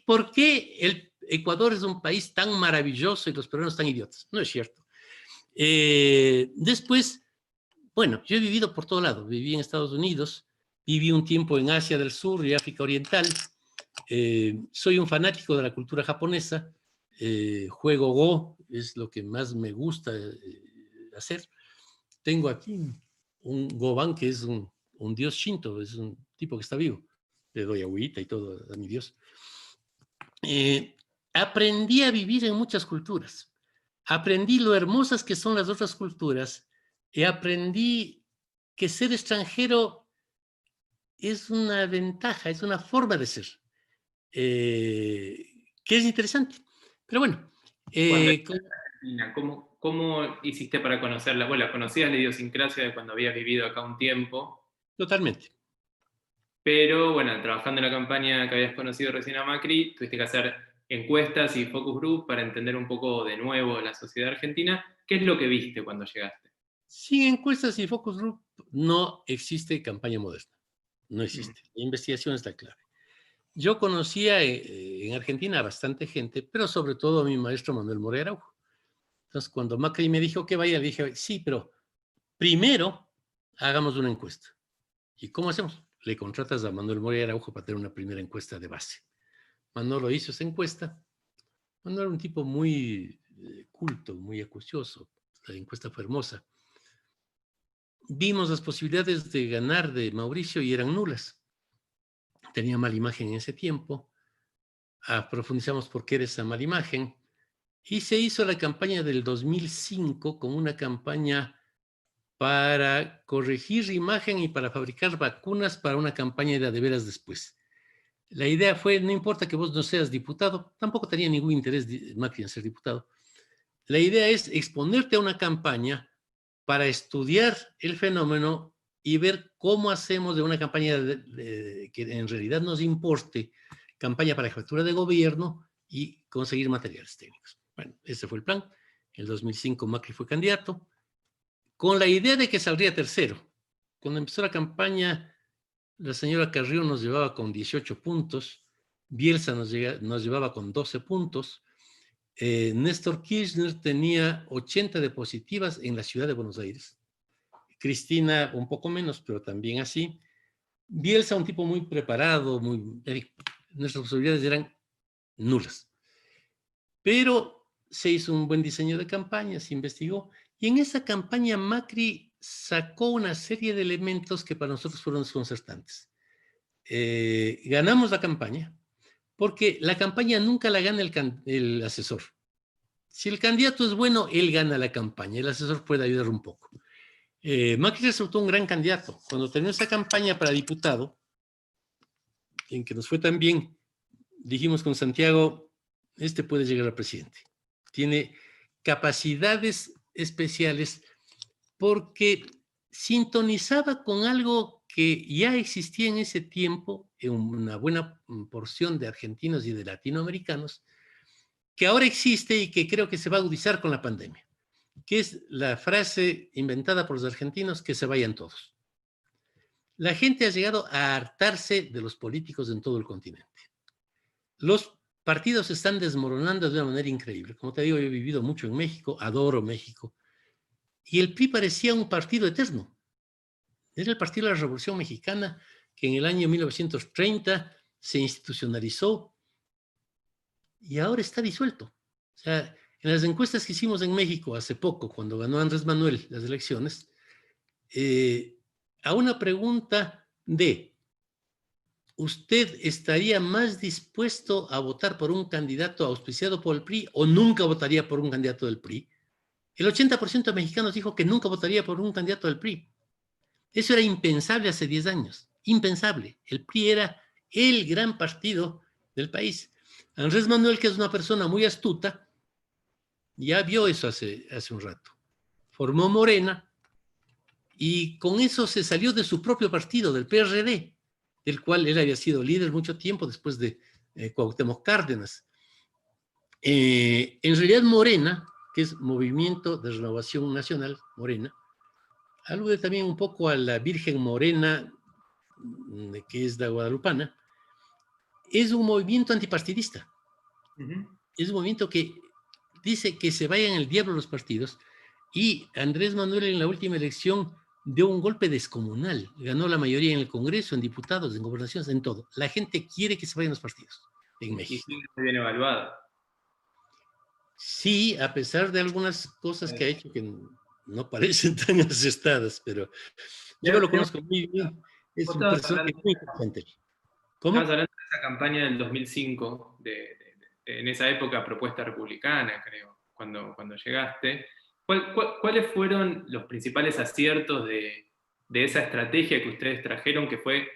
¿Por qué el Ecuador es un país tan maravilloso y los peruanos tan idiotas? No es cierto. Después, bueno, yo he vivido por todo lado. Viví en Estados Unidos, viví un tiempo en Asia del Sur y África Oriental. Soy un fanático de la cultura japonesa. Juego Go, es lo que más me gusta hacer. Tengo aquí un Goban, que es un dios shinto, es un tipo que está vivo. Le doy agüita y todo a mi dios. Aprendí a vivir en muchas culturas. Aprendí lo hermosas que son las otras culturas y aprendí que ser extranjero es una ventaja, es una forma de ser, que es interesante. Pero bueno. Argentina, ¿cómo hiciste para conocerla? Bueno, conocías la idiosincrasia de cuando habías vivido acá un tiempo. Totalmente. Pero bueno, trabajando en la campaña que habías conocido recién a Macri, tuviste que hacer encuestas y focus group para entender un poco de nuevo la sociedad argentina. ¿Qué es lo que viste cuando llegaste? Sin encuestas y focus group no existe campaña moderna. No existe. La investigación es la clave. Yo conocía en Argentina a bastante gente, pero sobre todo a mi maestro Manuel Moreira Araujo. Entonces, cuando Macri me dijo que vaya, le dije, sí, pero primero hagamos una encuesta. ¿Y cómo hacemos? Le contratas a Manuel Moreira Araujo para tener una primera encuesta de base. Manuel hizo esa encuesta. Manuel era un tipo muy culto, muy acucioso. La encuesta fue hermosa. Vimos las posibilidades de ganar de Mauricio y eran nulas. Tenía mala imagen en ese tiempo. Profundizamos por qué era esa mala imagen. Y se hizo la campaña del 2005 como una campaña para corregir imagen y para fabricar vacunas para una campaña de veras después. La idea fue, no importa que vos no seas diputado, tampoco tenía ningún interés Macri en ser diputado. La idea es exponerte a una campaña para estudiar el fenómeno y ver cómo hacemos de una campaña que en realidad nos importe, campaña para jefatura de gobierno y conseguir materiales técnicos. Bueno, ese fue el plan. En el 2005 Macri fue candidato, con la idea de que saldría tercero. Cuando empezó la campaña, la señora Carrió nos llevaba con 18 puntos, Bielsa nos llevaba con 12 puntos, Néstor Kirchner tenía 80 de positivas en la ciudad de Buenos Aires, Cristina un poco menos, pero también así. Bielsa, un tipo muy preparado, nuestras posibilidades eran nulas. Pero se hizo un buen diseño de campaña, se investigó, y en esa campaña Macri sacó una serie de elementos que para nosotros fueron desconcertantes. Ganamos la campaña, porque la campaña nunca la gana el asesor. Si el candidato es bueno, él gana la campaña, el asesor puede ayudar un poco. Macri resultó un gran candidato. Cuando terminó esa campaña para diputado, en que nos fue tan bien, dijimos con Santiago, este puede llegar a presidente. Tiene capacidades especiales porque sintonizaba con algo que ya existía en ese tiempo en una buena porción de argentinos y de latinoamericanos, que ahora existe y que creo que se va a agudizar con la pandemia, que es la frase inventada por los argentinos, que se vayan todos. La gente ha llegado a hartarse de los políticos en todo el continente. Los partidos se están desmoronando de una manera increíble. Como te digo, yo he vivido mucho en México, adoro México, y el PRI parecía un partido eterno. Era el Partido de la Revolución Mexicana, que en el año 1930 se institucionalizó y ahora está disuelto. O sea, en las encuestas que hicimos en México hace poco, cuando ganó Andrés Manuel las elecciones, a una pregunta de ¿usted estaría más dispuesto a votar por un candidato auspiciado por el PRI o nunca votaría por un candidato del PRI? El 80% de mexicanos dijo que nunca votaría por un candidato del PRI. Eso era impensable hace 10 años, impensable. El PRI era el gran partido del país. Andrés Manuel, que es una persona muy astuta, ya vio eso hace un rato. Formó Morena y con eso se salió de su propio partido, del PRD, del cual él había sido líder mucho tiempo después de Cuauhtémoc Cárdenas. En realidad Morena que es Movimiento de Renovación Nacional, Morena. Alude también un poco a la Virgen Morena, que es la guadalupana. Es un movimiento antipartidista. Es un movimiento que dice que se vayan al diablo los partidos, y Andrés Manuel en la última elección dio un golpe descomunal. Ganó la mayoría en el Congreso, en diputados, en gobernaciones, en todo. La gente quiere que se vayan los partidos en México. Y sí, muy bien evaluado. Sí, a pesar de algunas cosas que ha hecho que no parecen tan acertadas, pero yo lo conozco muy bien. Es un personaje muy interesante. ¿Cómo? Estabas hablando de esa campaña del 2005, en esa época propuesta republicana, creo, cuando llegaste. ¿Cuáles fueron los principales aciertos de esa estrategia que ustedes trajeron, que fue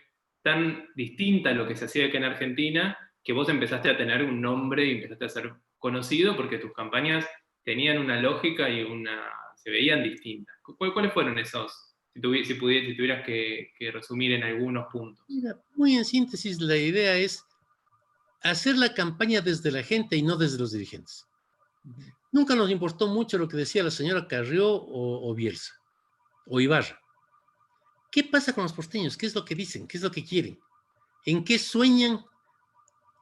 tan distinta a lo que se hacía acá en Argentina, que vos empezaste a tener un nombre y empezaste a ser conocido porque tus campañas tenían una lógica y se veían distintas? ¿Cuáles fueron esos, si tuvieras que resumir en algunos puntos? Mira, muy en síntesis, la idea es hacer la campaña desde la gente y no desde los dirigentes. Nunca nos importó mucho lo que decía la señora Carrió o Bielsa o Ibarra. ¿Qué pasa con los porteños? ¿Qué es lo que dicen? ¿Qué es lo que quieren? ¿En qué sueñan?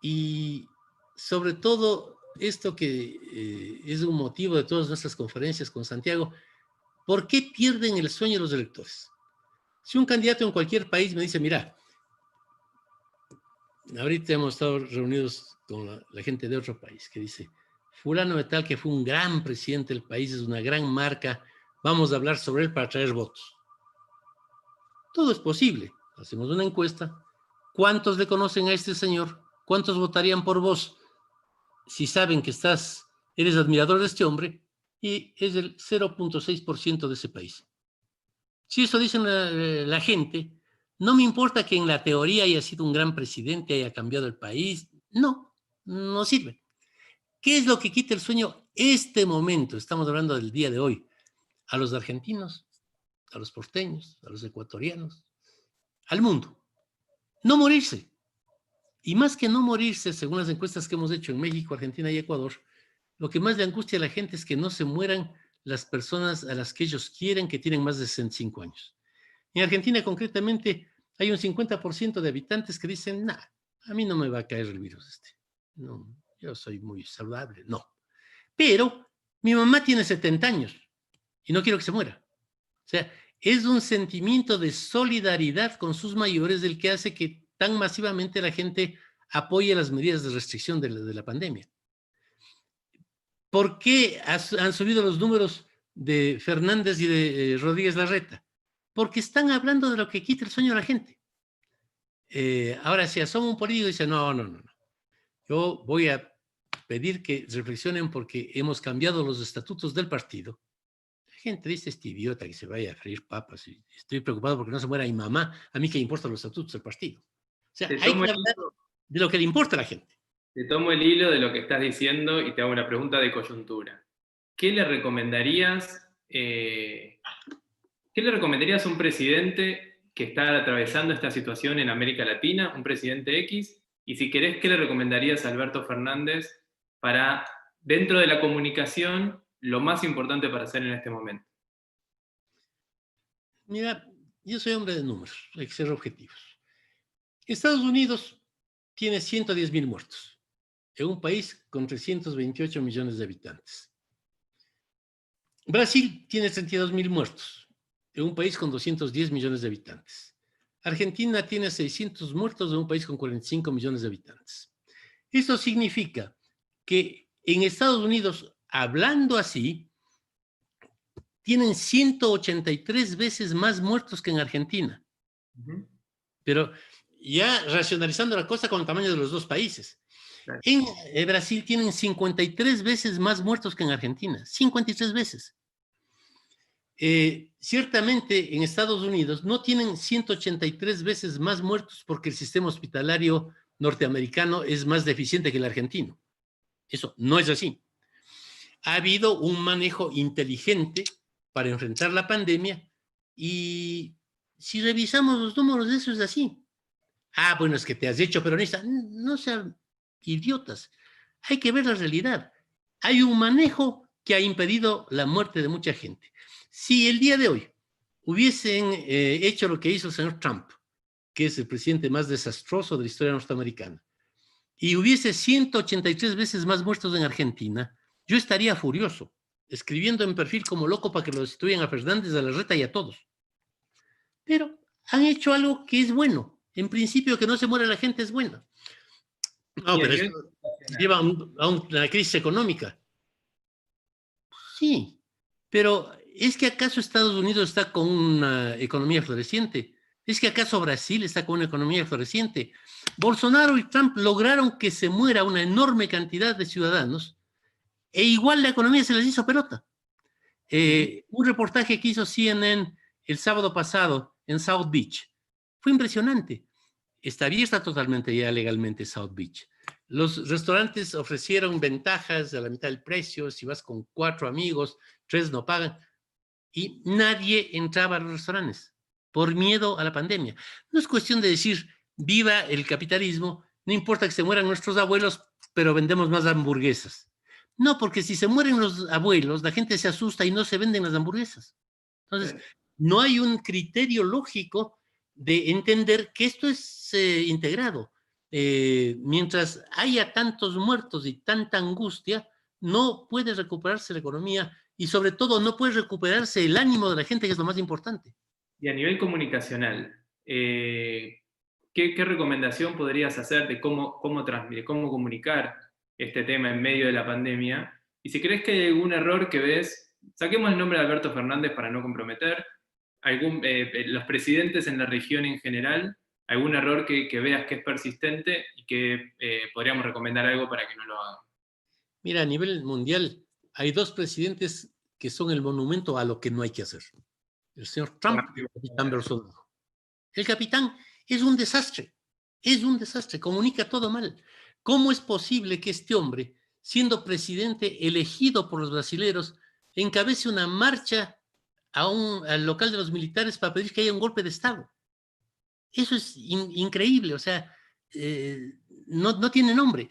Y sobre todo, esto que es un motivo de todas nuestras conferencias con Santiago, ¿por qué pierden el sueño los electores? Si un candidato en cualquier país me dice, mira, ahorita hemos estado reunidos con la gente de otro país que dice, fulano de tal que fue un gran presidente del país, es una gran marca, vamos a hablar sobre él para traer votos. Todo es posible. Hacemos una encuesta. ¿Cuántos le conocen a este señor? ¿Cuántos votarían por vos si saben que eres admirador de este hombre? Y es el 0.6% de ese país. Si eso dice la gente, no me importa que en la teoría haya sido un gran presidente, haya cambiado el país. No, no sirve. ¿Qué es lo que quita el sueño este momento? Estamos hablando del día de hoy. A los argentinos, a los porteños, a los ecuatorianos, al mundo. No morirse. Y más que no morirse, según las encuestas que hemos hecho en México, Argentina y Ecuador, lo que más le angustia a la gente es que no se mueran las personas a las que ellos quieren, que tienen más de 65 años. En Argentina, concretamente, hay un 50% de habitantes que dicen, nah, a mí no me va a caer el virus este. No, yo soy muy saludable. No. Pero mi mamá tiene 70 años y no quiero que se muera. O sea, es un sentimiento de solidaridad con sus mayores el que hace que tan masivamente la gente apoye las medidas de restricción de la pandemia. ¿Por qué han subido los números de Fernández y de Rodríguez Larreta? Porque están hablando de lo que quita el sueño a la gente. Ahora, si asoma un político y dice, no. Yo voy a pedir que reflexionen porque hemos cambiado los estatutos del partido. La gente dice, este idiota que se vaya a freír papas. Y estoy preocupado porque no se muera mi mamá. A mí que importan los estatutos del partido. O sea, hay que hablar de lo que le importa a la gente. Te tomo el hilo de lo que estás diciendo y te hago una pregunta de coyuntura. ¿Qué le recomendarías a un presidente que está atravesando esta situación en América Latina, un presidente X? Y si querés, ¿qué le recomendarías a Alberto Fernández para, dentro de la comunicación, lo más importante para hacer en este momento? Mira, yo soy hombre de números, hay que ser objetivos. Estados Unidos tiene 110,000 muertos, en un país con 328 millones de habitantes. Brasil tiene 32,000 muertos, en un país con 210 millones de habitantes. Argentina tiene 600 muertos en un país con 45 millones de habitantes. Esto significa que en Estados Unidos, hablando así, tienen 183 veces más muertos que en Argentina. Pero ya racionalizando la cosa con el tamaño de los dos países. En Brasil tienen 53 veces más muertos que en Argentina. 53 veces. Ciertamente en Estados Unidos no tienen 183 veces más muertos porque el sistema hospitalario norteamericano es más deficiente que el argentino. Eso no es así. Ha habido un manejo inteligente para enfrentar la pandemia y si revisamos los números, eso es así. Ah, bueno, es que te has hecho peronista. No sean idiotas. Hay que ver la realidad. Hay un manejo que ha impedido la muerte de mucha gente. Si el día de hoy hubiesen hecho lo que hizo el señor Trump, que es el presidente más desastroso de la historia norteamericana, y hubiese 183 veces más muertos en Argentina, yo estaría furioso, escribiendo en perfil como loco para que lo destituyan a Fernández, a Larreta y a todos. Pero han hecho algo que es bueno. En principio, que no se muera la gente es bueno. No, pero esto lleva a una crisis económica. Sí, pero ¿es que acaso Estados Unidos está con una economía floreciente? ¿Es que acaso Brasil está con una economía floreciente? Bolsonaro y Trump lograron que se muera una enorme cantidad de ciudadanos e igual la economía se les hizo pelota. Un reportaje que hizo CNN el sábado pasado en South Beach fue impresionante. Está abierta totalmente ya legalmente South Beach. Los restaurantes ofrecieron ventajas a la mitad del precio. Si vas con 4 amigos, 3 no pagan. Y nadie entraba a los restaurantes por miedo a la pandemia. No es cuestión de decir, viva el capitalismo, no importa que se mueran nuestros abuelos, pero vendemos más hamburguesas. No, porque si se mueren los abuelos, la gente se asusta y no se venden las hamburguesas. Entonces, no hay un criterio lógico de entender que esto es integrado. Mientras haya tantos muertos y tanta angustia, no puede recuperarse la economía y sobre todo no puede recuperarse el ánimo de la gente, que es lo más importante. Y a nivel comunicacional, ¿qué recomendación podrías hacer de cómo transmitir, cómo comunicar este tema en medio de la pandemia? Y si crees que hay algún error que ves, saquemos el nombre de Alberto Fernández para no comprometer, los presidentes en la región en general, algún error que veas que es persistente y que podríamos recomendar algo para que no lo hagan. Mira, a nivel mundial hay 2 presidentes que son el monumento a lo que no hay que hacer. El señor Trump y el capitán Bolsonaro. El capitán es un desastre, comunica todo mal. ¿Cómo es posible que este hombre, siendo presidente elegido por los brasileros, encabece una marcha al local de los militares para pedir que haya un golpe de Estado? Eso es increíble, o sea, no tiene nombre.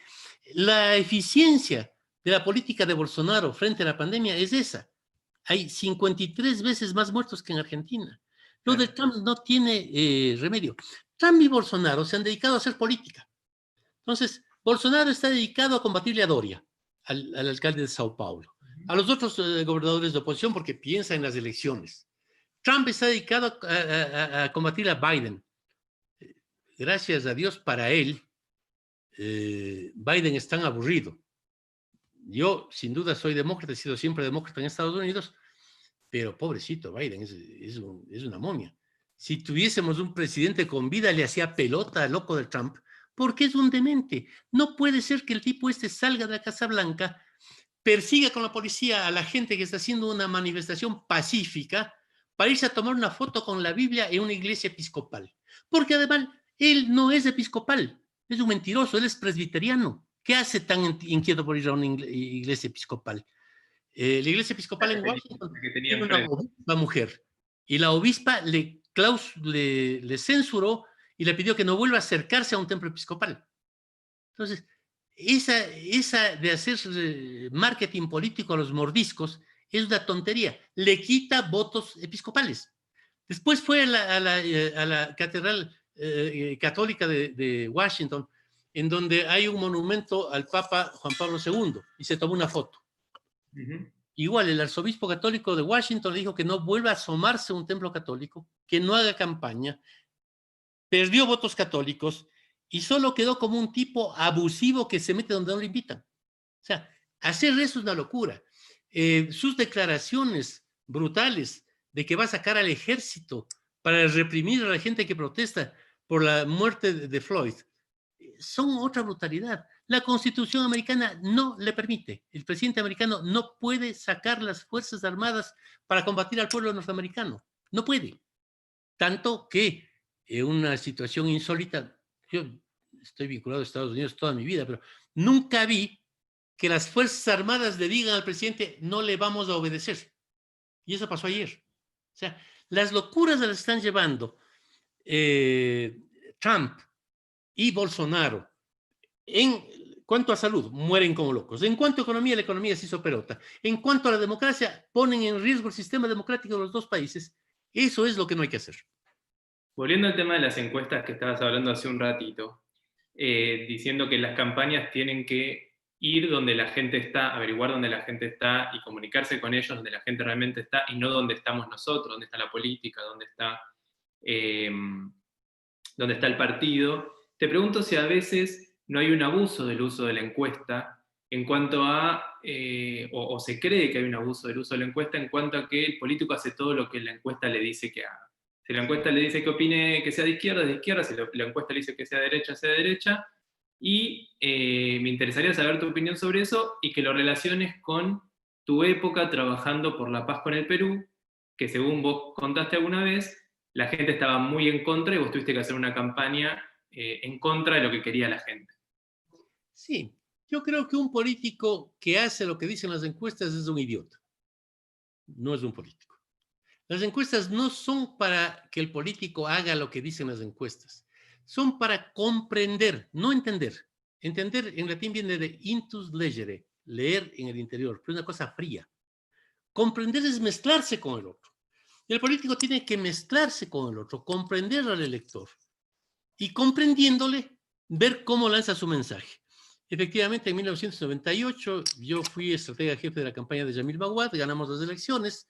La eficiencia de la política de Bolsonaro frente a la pandemia es esa. Hay 53 veces más muertos que en Argentina. Lo de Trump no tiene remedio. Trump y Bolsonaro se han dedicado a hacer política. Entonces, Bolsonaro está dedicado a combatirle a Doria, al alcalde de Sao Paulo, a los otros gobernadores de oposición porque piensa en las elecciones. Trump está dedicado a combatir a Biden. Gracias a Dios para él, Biden es tan aburrido. Yo, sin duda, soy demócrata, he sido siempre demócrata en Estados Unidos, pero pobrecito Biden, es una momia. Si tuviésemos un presidente con vida, le hacía pelota al loco de Trump, porque es un demente. No puede ser que el tipo este salga de la Casa Blanca, persiga con la policía a la gente que está haciendo una manifestación pacífica para irse a tomar una foto con la Biblia en una iglesia episcopal. Porque además, él no es episcopal, es un mentiroso, él es presbiteriano. ¿Qué hace tan inquieto por ir a una iglesia episcopal? La iglesia episcopal en Washington tiene una obispa mujer y la obispa le censuró y le pidió que no vuelva a acercarse a un templo episcopal. Entonces, esa de hacer marketing político a los mordiscos es una tontería. Le quita votos episcopales. Después fue a la catedral católica de Washington, en donde hay un monumento al Papa Juan Pablo II, y se tomó una foto. Igual, el arzobispo católico de Washington le dijo que no vuelva a asomarse a un templo católico, que no haga campaña, perdió votos católicos y solo quedó como un tipo abusivo que se mete donde no le invitan. O sea, hacer eso es una locura. Sus declaraciones brutales de que va a sacar al ejército para reprimir a la gente que protesta por la muerte de Floyd son otra brutalidad. La Constitución americana no le permite. El presidente americano no puede sacar las Fuerzas Armadas para combatir al pueblo norteamericano. No puede. Tanto que en una situación insólita, yo estoy vinculado a Estados Unidos toda mi vida, pero nunca vi que las Fuerzas Armadas le digan al presidente, no le vamos a obedecer. Y eso pasó ayer. O sea, las locuras las están llevando Trump y Bolsonaro cuanto a salud, mueren como locos. En cuanto a economía, la economía se hizo pelota. En cuanto a la democracia, ponen en riesgo el sistema democrático de los dos países. Eso es lo que no hay que hacer. Volviendo al tema de las encuestas que estabas hablando hace un ratito, diciendo que las campañas tienen que ir donde la gente está, averiguar dónde la gente está y comunicarse con ellos donde la gente realmente está y no donde estamos nosotros, donde está la política, donde está el partido. Te pregunto si a veces no hay un abuso del uso de la encuesta en cuanto a, o se cree que hay un abuso del uso de la encuesta en cuanto a que el político hace todo lo que la encuesta le dice que haga. Si la encuesta le dice que opine que sea de izquierda, es de izquierda, si la encuesta le dice que sea de derecha, y me interesaría saber tu opinión sobre eso y que lo relaciones con tu época trabajando por la paz con el Perú, que según vos contaste alguna vez, la gente estaba muy en contra y vos tuviste que hacer una campaña en contra de lo que quería la gente. Sí, yo creo que un político que hace lo que dicen las encuestas es un idiota. No es un político. Las encuestas no son para que el político haga lo que dicen las encuestas. Son para comprender, no entender. Entender en latín viene de intus legere, leer en el interior, pero es una cosa fría. Comprender es mezclarse con el otro. El político tiene que mezclarse con el otro, comprender al elector y comprendiéndole, ver cómo lanza su mensaje. Efectivamente, en 1998 yo fui estratega jefe de la campaña de Yamil Maguad, ganamos las elecciones.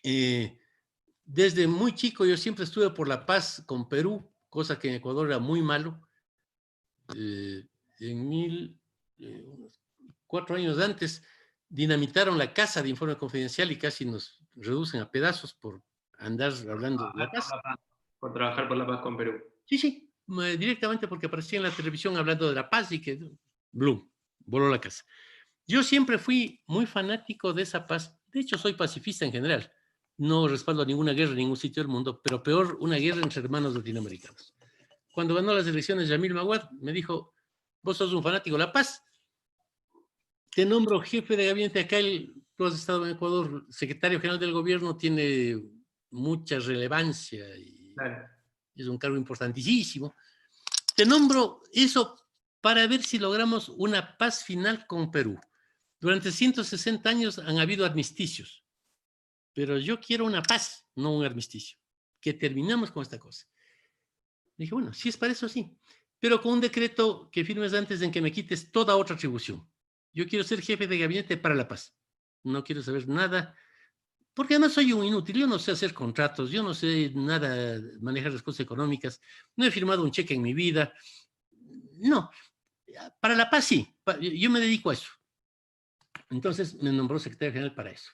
Desde muy chico yo siempre estuve por la paz con Perú, cosa que en Ecuador era muy malo. Unos 4 años antes dinamitaron la casa de informe confidencial y casi nos reducen a pedazos por andar hablando de la paz. Por trabajar por la paz con Perú. Sí, directamente porque aparecía en la televisión hablando de la paz y que, ¡blum!, voló la casa. Yo siempre fui muy fanático de esa paz. De hecho, soy pacifista en general. No respaldo ninguna guerra en ningún sitio del mundo, pero peor una guerra entre hermanos latinoamericanos. Cuando ganó las elecciones Yamil Maguad, me dijo, vos sos un fanático de la paz, te nombro jefe de gabinete acá, tú has estado en Ecuador, secretario general del gobierno, tiene mucha relevancia y Claro. es un cargo importantísimo. Te nombro eso para ver si logramos una paz final con Perú. Durante 160 años han habido armisticios, pero yo quiero una paz, no un armisticio, que terminamos con esta cosa. Dije, bueno, si es para eso, sí, pero con un decreto que firmes antes en que me quites toda otra atribución. Yo quiero ser jefe de gabinete para la paz. No quiero saber nada, porque además soy un inútil. Yo no sé hacer contratos, yo no sé nada manejar las cosas económicas, no he firmado un cheque en mi vida. No, para la paz sí, yo me dedico a eso. Entonces me nombró secretario general para eso.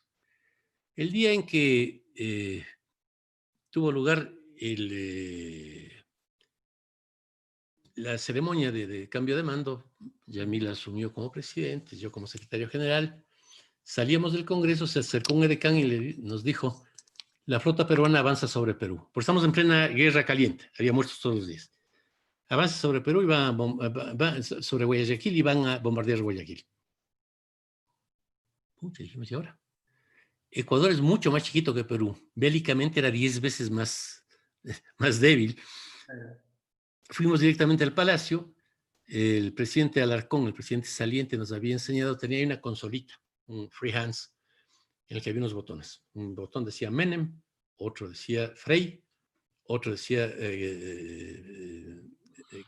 El día en que tuvo lugar la ceremonia de cambio de mando, Yamil asumió como presidente, yo como secretario general, salíamos del Congreso, se acercó un edecán y nos dijo, la flota peruana avanza sobre Perú, porque estamos en plena guerra caliente, había muertos todos los días. Avanza sobre Perú y va sobre Guayaquil y van a bombardear Guayaquil. Pucha, dijimos, ¿y ahora? Ecuador es mucho más chiquito que Perú. Bélicamente era 10 veces más débil. Fuimos directamente al Palacio. El presidente Alarcón, el presidente saliente, nos había enseñado, tenía una consolita, un freehands, en el que había unos botones. Un botón decía Menem, otro decía Frei, otro decía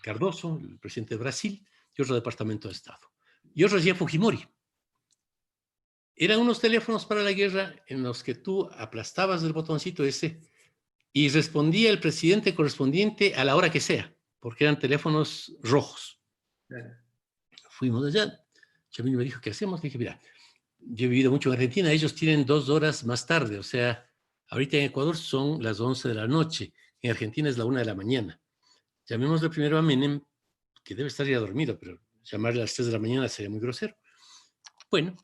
Cardoso, el presidente de Brasil, y otro Departamento de Estado. Y otro decía Fujimori. Eran unos teléfonos para la guerra en los que tú aplastabas el botoncito ese y respondía el presidente correspondiente a la hora que sea, porque eran teléfonos rojos. Claro. Fuimos allá. Chamín me dijo, ¿qué hacemos? Le dije, mira, yo he vivido mucho en Argentina, ellos tienen 2 horas más tarde, o sea, ahorita en Ecuador son las 11 de la noche, en Argentina es la 1 de la mañana. Llamémosle primero a Menem, que debe estar ya dormido, pero llamarle a las 3 de la mañana sería muy grosero. Bueno,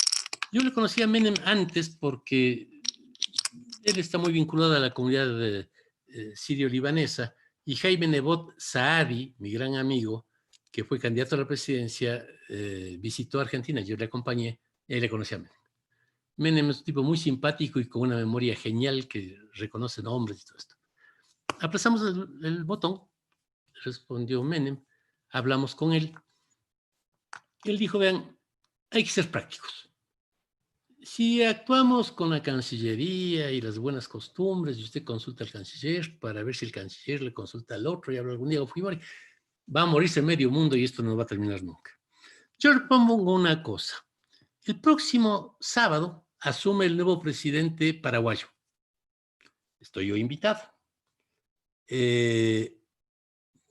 yo le conocí a Menem antes porque él está muy vinculado a la comunidad sirio-libanesa y Jaime Nebot Saadi, mi gran amigo, que fue candidato a la presidencia, visitó Argentina, yo le acompañé y ahí le conocí a Menem. Menem es un tipo muy simpático y con una memoria genial que reconoce nombres y todo esto. Apresamos el botón, respondió Menem, hablamos con él Él dijo, vean, hay que ser prácticos. Si actuamos con la Cancillería y las buenas costumbres, y usted consulta al canciller para ver si el canciller le consulta al otro y habla algún día con Fujimori, va a morirse medio mundo y esto no va a terminar nunca. Yo le propongo una cosa. El próximo sábado asume el nuevo presidente paraguayo. Estoy yo invitado.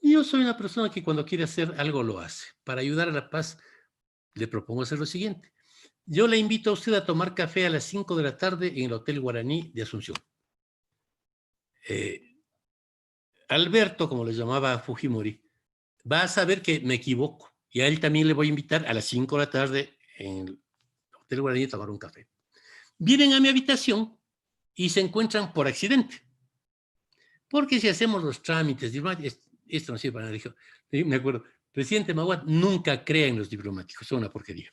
Yo soy una persona que cuando quiere hacer algo lo hace. Para ayudar a la paz, le propongo hacer lo siguiente. Yo le invito a usted a tomar café a las 5 de la tarde en el Hotel Guaraní de Asunción. Alberto, como le llamaba Fujimori, va a saber que me equivoco. Y a él también le voy a invitar a las 5 de la tarde en el Hotel Guaraní a tomar un café. Vienen a mi habitación y se encuentran por accidente. Porque si hacemos los trámites, esto no sirve para nada. Dijo, me acuerdo, presidente Maguad nunca crea en los diplomáticos, son una porquería.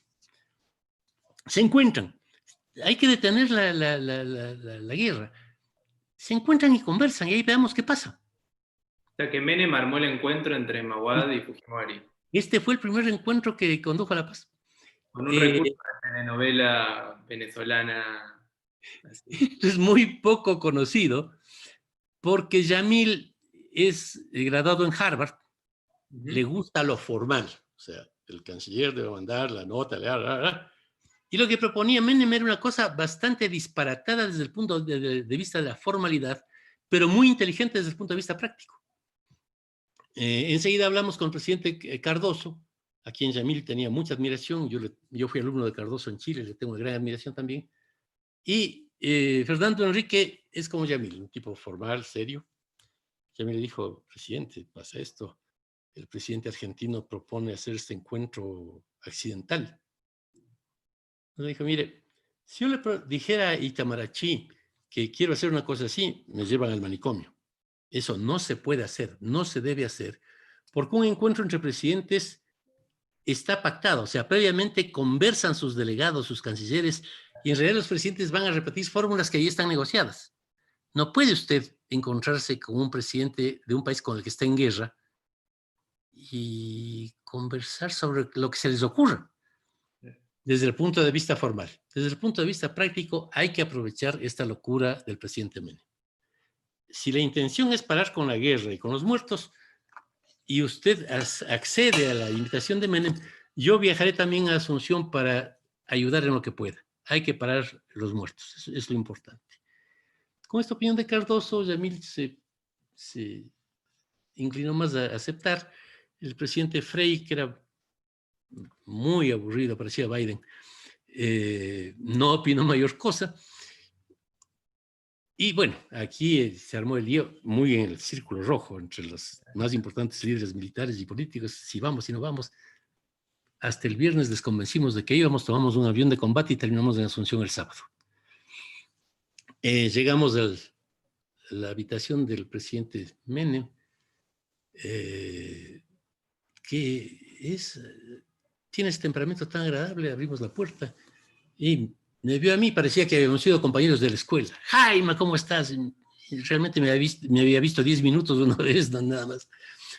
Se encuentran, hay que detener la guerra. Se encuentran y conversan y ahí veamos qué pasa. O sea que Menem armó el encuentro entre Maguad y Fujimori. Este fue el primer encuentro que condujo a la paz. Con un recurso de telenovela venezolana. Así. Es muy poco conocido porque Yamil es graduado en Harvard, le gusta lo formal, o sea, el canciller debe mandar la nota, y lo que proponía Menem era una cosa bastante disparatada desde el punto de vista de la formalidad, pero muy inteligente desde el punto de vista práctico. Enseguida hablamos con el presidente Cardoso, a quien Yamil tenía mucha admiración. Yo fui alumno de Cardoso en Chile, le tengo una gran admiración también. Y Fernando Enrique es como Yamil, un tipo formal, serio. Yamil le dijo, presidente, pasa esto. El presidente argentino propone hacer este encuentro accidental. Entonces dijo, mire, si yo le dijera a Itamaraty que quiero hacer una cosa así, me llevan al manicomio. Eso no se puede hacer, no se debe hacer, porque un encuentro entre presidentes está pactado, o sea, previamente conversan sus delegados, sus cancilleres, y en realidad los presidentes van a repetir fórmulas que ahí están negociadas. No puede usted encontrarse con un presidente de un país con el que está en guerra y conversar sobre lo que se les ocurra desde el punto de vista formal. Desde el punto de vista práctico, hay que aprovechar esta locura del presidente Menem. Si la intención es parar con la guerra y con los muertos, y usted accede a la invitación de Menem, yo viajaré también a Asunción para ayudar en lo que pueda. Hay que parar los muertos, eso es lo importante. Con esta opinión de Cardoso, Yamil se inclinó más a aceptar. El presidente Frei, que era muy aburrido, parecía Biden, no opinó mayor cosa. Y bueno, aquí se armó el lío muy en el círculo rojo entre los más importantes líderes militares y políticos, si vamos, si no vamos. Hasta el viernes les convencimos de que íbamos, tomamos un avión de combate y terminamos en Asunción el sábado. Llegamos a la habitación del presidente Menem, que tiene ese temperamento tan agradable. Abrimos la puerta y me vio a mí, parecía que habíamos sido compañeros de la escuela. Jaime, ¿cómo estás? Y realmente me había visto 10 minutos una vez, nada más.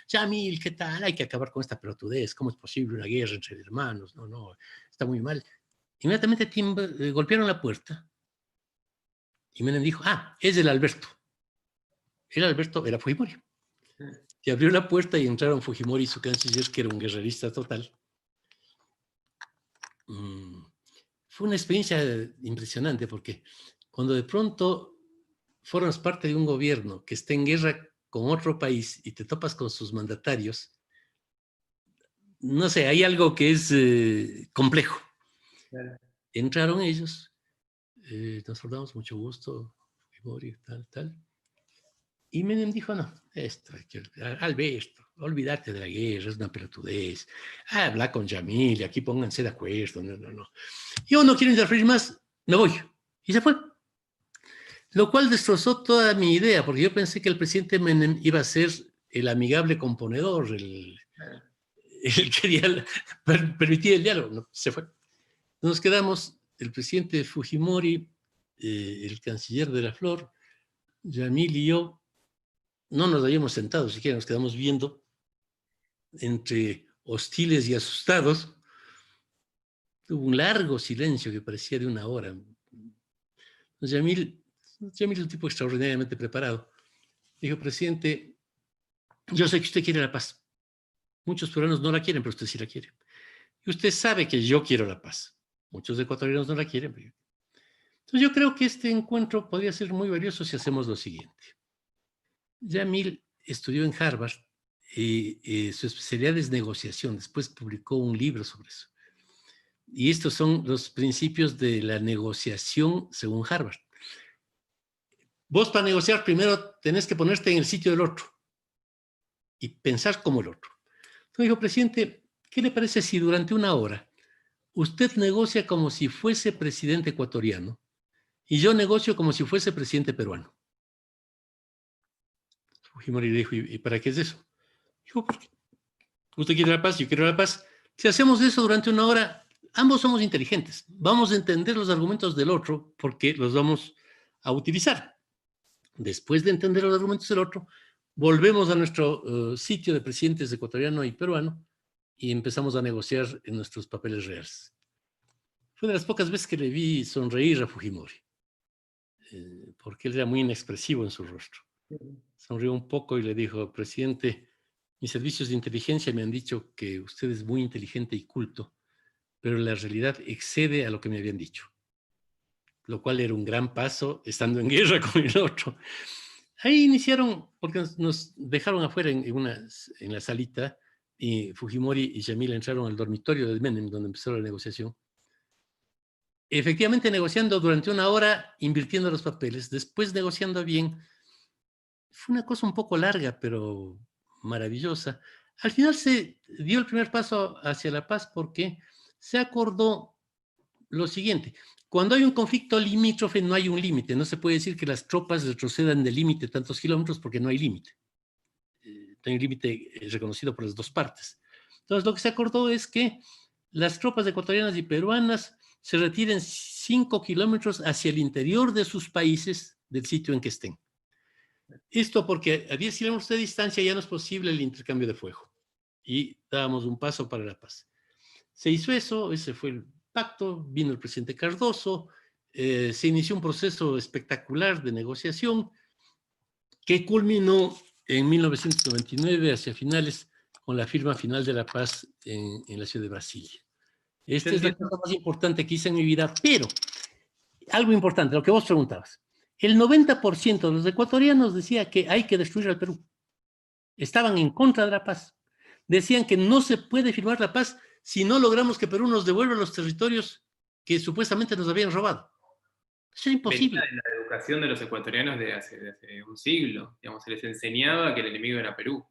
Yamil, ¿qué tal? Hay que acabar con esta pelotudez. ¿Cómo es posible una guerra entre hermanos? No, está muy mal. Inmediatamente golpearon la puerta y Menem dijo, es el Alberto. El Alberto era Fujimori. Se abrió la puerta y entraron Fujimori y su canciller, que era un guerrerista total. Fue una experiencia impresionante porque cuando de pronto formas parte de un gobierno que está en guerra con otro país y te topas con sus mandatarios, no sé, hay algo que es complejo. Claro. Entraron ellos, nos saludamos, mucho gusto, Fujimori, tal. Y Menem dijo, no, Alberto, olvídate de la guerra, es una pelotudez. Habla con Yamil, aquí pónganse de acuerdo, no. Yo no quiero interferir más, me voy. Y se fue. Lo cual destrozó toda mi idea, porque yo pensé que el presidente Menem iba a ser el amigable componedor, el que permitía el diálogo. No, se fue. Nos quedamos, el presidente Fujimori, el canciller de la Flor, Yamil y yo. No nos habíamos sentado siquiera, nos quedamos viendo entre hostiles y asustados. Hubo un largo silencio que parecía de una hora. Yamil es un tipo extraordinariamente preparado. Dijo, presidente, yo sé que usted quiere la paz. Muchos peruanos no la quieren, pero usted sí la quiere. Y usted sabe que yo quiero la paz. Muchos ecuatorianos no la quieren. Entonces yo creo que este encuentro podría ser muy valioso si hacemos lo siguiente. Yamil estudió en Harvard y su especialidad es negociación. Después publicó un libro sobre eso. Y estos son los principios de la negociación según Harvard. Vos para negociar primero tenés que ponerte en el sitio del otro y pensar como el otro. Entonces dijo, presidente, ¿qué le parece si durante una hora usted negocia como si fuese presidente ecuatoriano y yo negocio como si fuese presidente peruano? Fujimori le dijo, ¿y para qué es eso? Dijo, porque usted quiere la paz, yo quiero la paz. Si hacemos eso durante una hora, ambos somos inteligentes. Vamos a entender los argumentos del otro porque los vamos a utilizar. Después de entender los argumentos del otro, volvemos a nuestro sitio de presidentes ecuatoriano y peruano y empezamos a negociar en nuestros papeles reales. Fue de las pocas veces que le vi sonreír a Fujimori, porque él era muy inexpresivo en su rostro. Sonrió un poco y le dijo, presidente, mis servicios de inteligencia me han dicho que usted es muy inteligente y culto, pero la realidad excede a lo que me habían dicho. Lo cual era un gran paso estando en guerra con el otro. Ahí iniciaron, porque nos dejaron afuera en la salita, y Fujimori y Yamil entraron al dormitorio de Menem, donde empezó la negociación. Efectivamente negociando durante una hora, invirtiendo los papeles, después negociando bien. Fue una cosa un poco larga, pero maravillosa. Al final se dio el primer paso hacia la paz porque se acordó lo siguiente. Cuando hay un conflicto limítrofe no hay un límite. No se puede decir que las tropas retrocedan del límite tantos kilómetros porque no hay límite. No hay un límite reconocido por las dos partes. Entonces lo que se acordó es que las tropas ecuatorianas y peruanas se retiren 5 kilómetros hacia el interior de sus países del sitio en que estén. Esto porque a 10 kilómetros de distancia ya no es posible el intercambio de fuego. Y dábamos un paso para la paz. Se hizo eso, ese fue el pacto, vino el presidente Cardoso, se inició un proceso espectacular de negociación que culminó en 1999, hacia finales, con la firma final de la paz en la ciudad de Brasilia. Esta es la cosa más importante que hice en mi vida, pero algo importante, lo que vos preguntabas. El 90% de los ecuatorianos decía que hay que destruir al Perú. Estaban en contra de la paz. Decían que no se puede firmar la paz si no logramos que Perú nos devuelva los territorios que supuestamente nos habían robado. Eso es imposible. Venía de la educación de los ecuatorianos de hace un siglo. Digamos, se les enseñaba que el enemigo era Perú.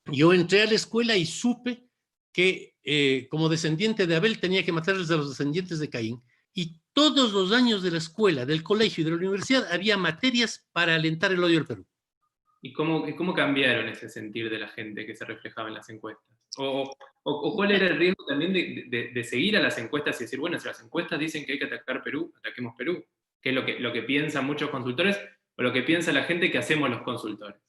Yo entré a la escuela y supe que como descendiente de Abel tenía que matarles a los descendientes de Caín. Y todos los años de la escuela, del colegio y de la universidad había materias para alentar el odio al Perú. ¿Y cómo cambiaron ese sentir de la gente que se reflejaba en las encuestas? ¿O cuál era el riesgo también de seguir a las encuestas y decir, bueno, si las encuestas dicen que hay que atacar Perú, ataquemos Perú? ¿Qué es lo que piensan muchos consultores o lo que piensa la gente que hacemos los consultores?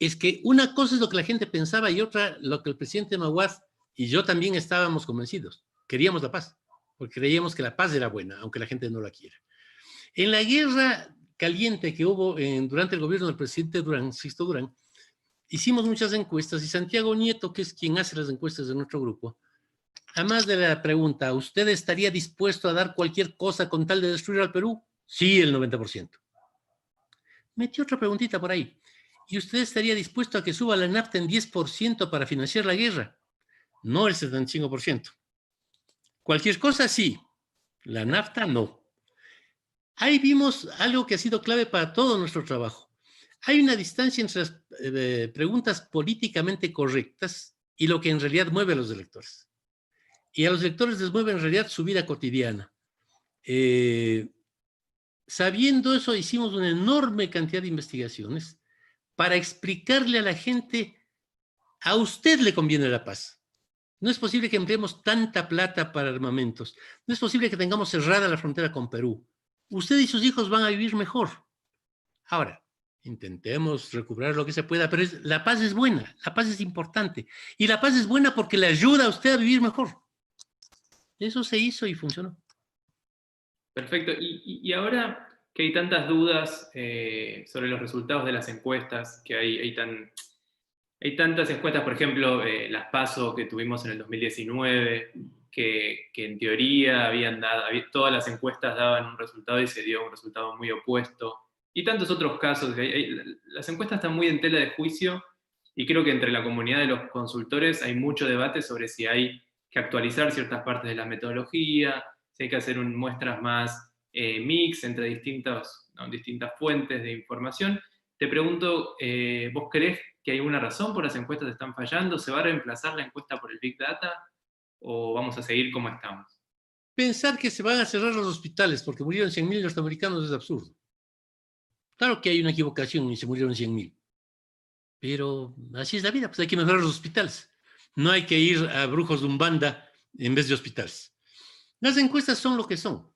Es que una cosa es lo que la gente pensaba y otra lo que el presidente Maguad y yo también estábamos convencidos. Queríamos la paz, porque creíamos que la paz era buena, aunque la gente no la quiera. En la guerra caliente que hubo durante el gobierno del presidente Sixto Durán, hicimos muchas encuestas y Santiago Nieto, que es quien hace las encuestas de nuestro grupo, además de la pregunta, ¿usted estaría dispuesto a dar cualquier cosa con tal de destruir al Perú? Sí, el 90%. Metió otra preguntita por ahí. ¿Y usted estaría dispuesto a que suba la nafta en 10% para financiar la guerra? No el 75%. Cualquier cosa sí, la nafta no. Ahí vimos algo que ha sido clave para todo nuestro trabajo. Hay una distancia entre las preguntas políticamente correctas y lo que en realidad mueve a los electores. Y a los electores les mueve en realidad su vida cotidiana. Sabiendo eso, hicimos una enorme cantidad de investigaciones para explicarle a la gente, a usted le conviene la paz. No es posible que empleemos tanta plata para armamentos. No es posible que tengamos cerrada la frontera con Perú. Usted y sus hijos van a vivir mejor. Ahora, intentemos recuperar lo que se pueda, pero la paz es buena, la paz es importante. Y la paz es buena porque le ayuda a usted a vivir mejor. Eso se hizo y funcionó. Perfecto. Y ahora que hay tantas dudas sobre los resultados de las encuestas, que hay tantas encuestas, por ejemplo, las PASO que tuvimos en el 2019, que en teoría todas las encuestas daban un resultado y se dio un resultado muy opuesto, y tantos otros casos. Las encuestas están muy en tela de juicio, y creo que entre la comunidad de los consultores hay mucho debate sobre si hay que actualizar ciertas partes de la metodología, si hay que hacer muestras más mix entre distintas fuentes de información. Te pregunto, ¿vos creés que hay una razón por las encuestas que están fallando? ¿Se va a reemplazar la encuesta por el Big Data? ¿O vamos a seguir como estamos? Pensar que se van a cerrar los hospitales porque murieron 100.000 norteamericanos es absurdo. Claro que hay una equivocación y se murieron 100.000. Pero así es la vida, pues hay que mejorar los hospitales. No hay que ir a brujos de Umbanda en vez de hospitales. Las encuestas son lo que son.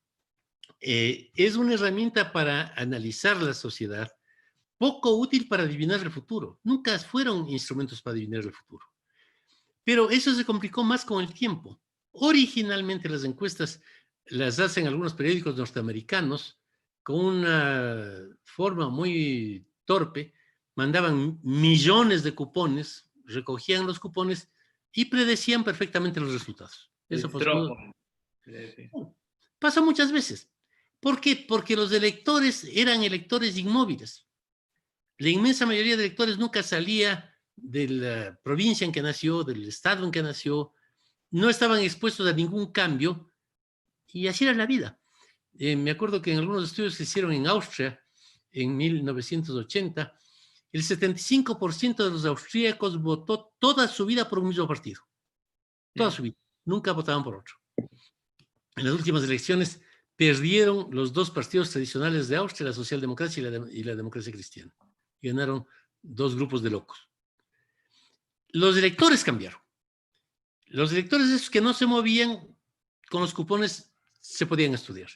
Es una herramienta para analizar la sociedad, poco útil para adivinar el futuro. Nunca fueron instrumentos para adivinar el futuro. Pero eso se complicó más con el tiempo. Originalmente las encuestas las hacen algunos periódicos norteamericanos con una forma muy torpe. Mandaban millones de cupones, recogían los cupones y predecían perfectamente los resultados. Eso pasó muchas veces. ¿Por qué? Porque los electores eran electores inmóviles. La inmensa mayoría de electores nunca salía de la provincia en que nació, del estado en que nació, no estaban expuestos a ningún cambio y así era la vida. Me acuerdo que en algunos estudios que se hicieron en Austria en 1980, el 75% de los austríacos votó toda su vida por un mismo partido. Toda su vida. Nunca votaban por otro. En las últimas elecciones perdieron los dos partidos tradicionales de Austria, la socialdemocracia y la democracia cristiana. Y ganaron dos grupos de locos. Los electores cambiaron. Los electores esos que no se movían con los cupones se podían estudiar.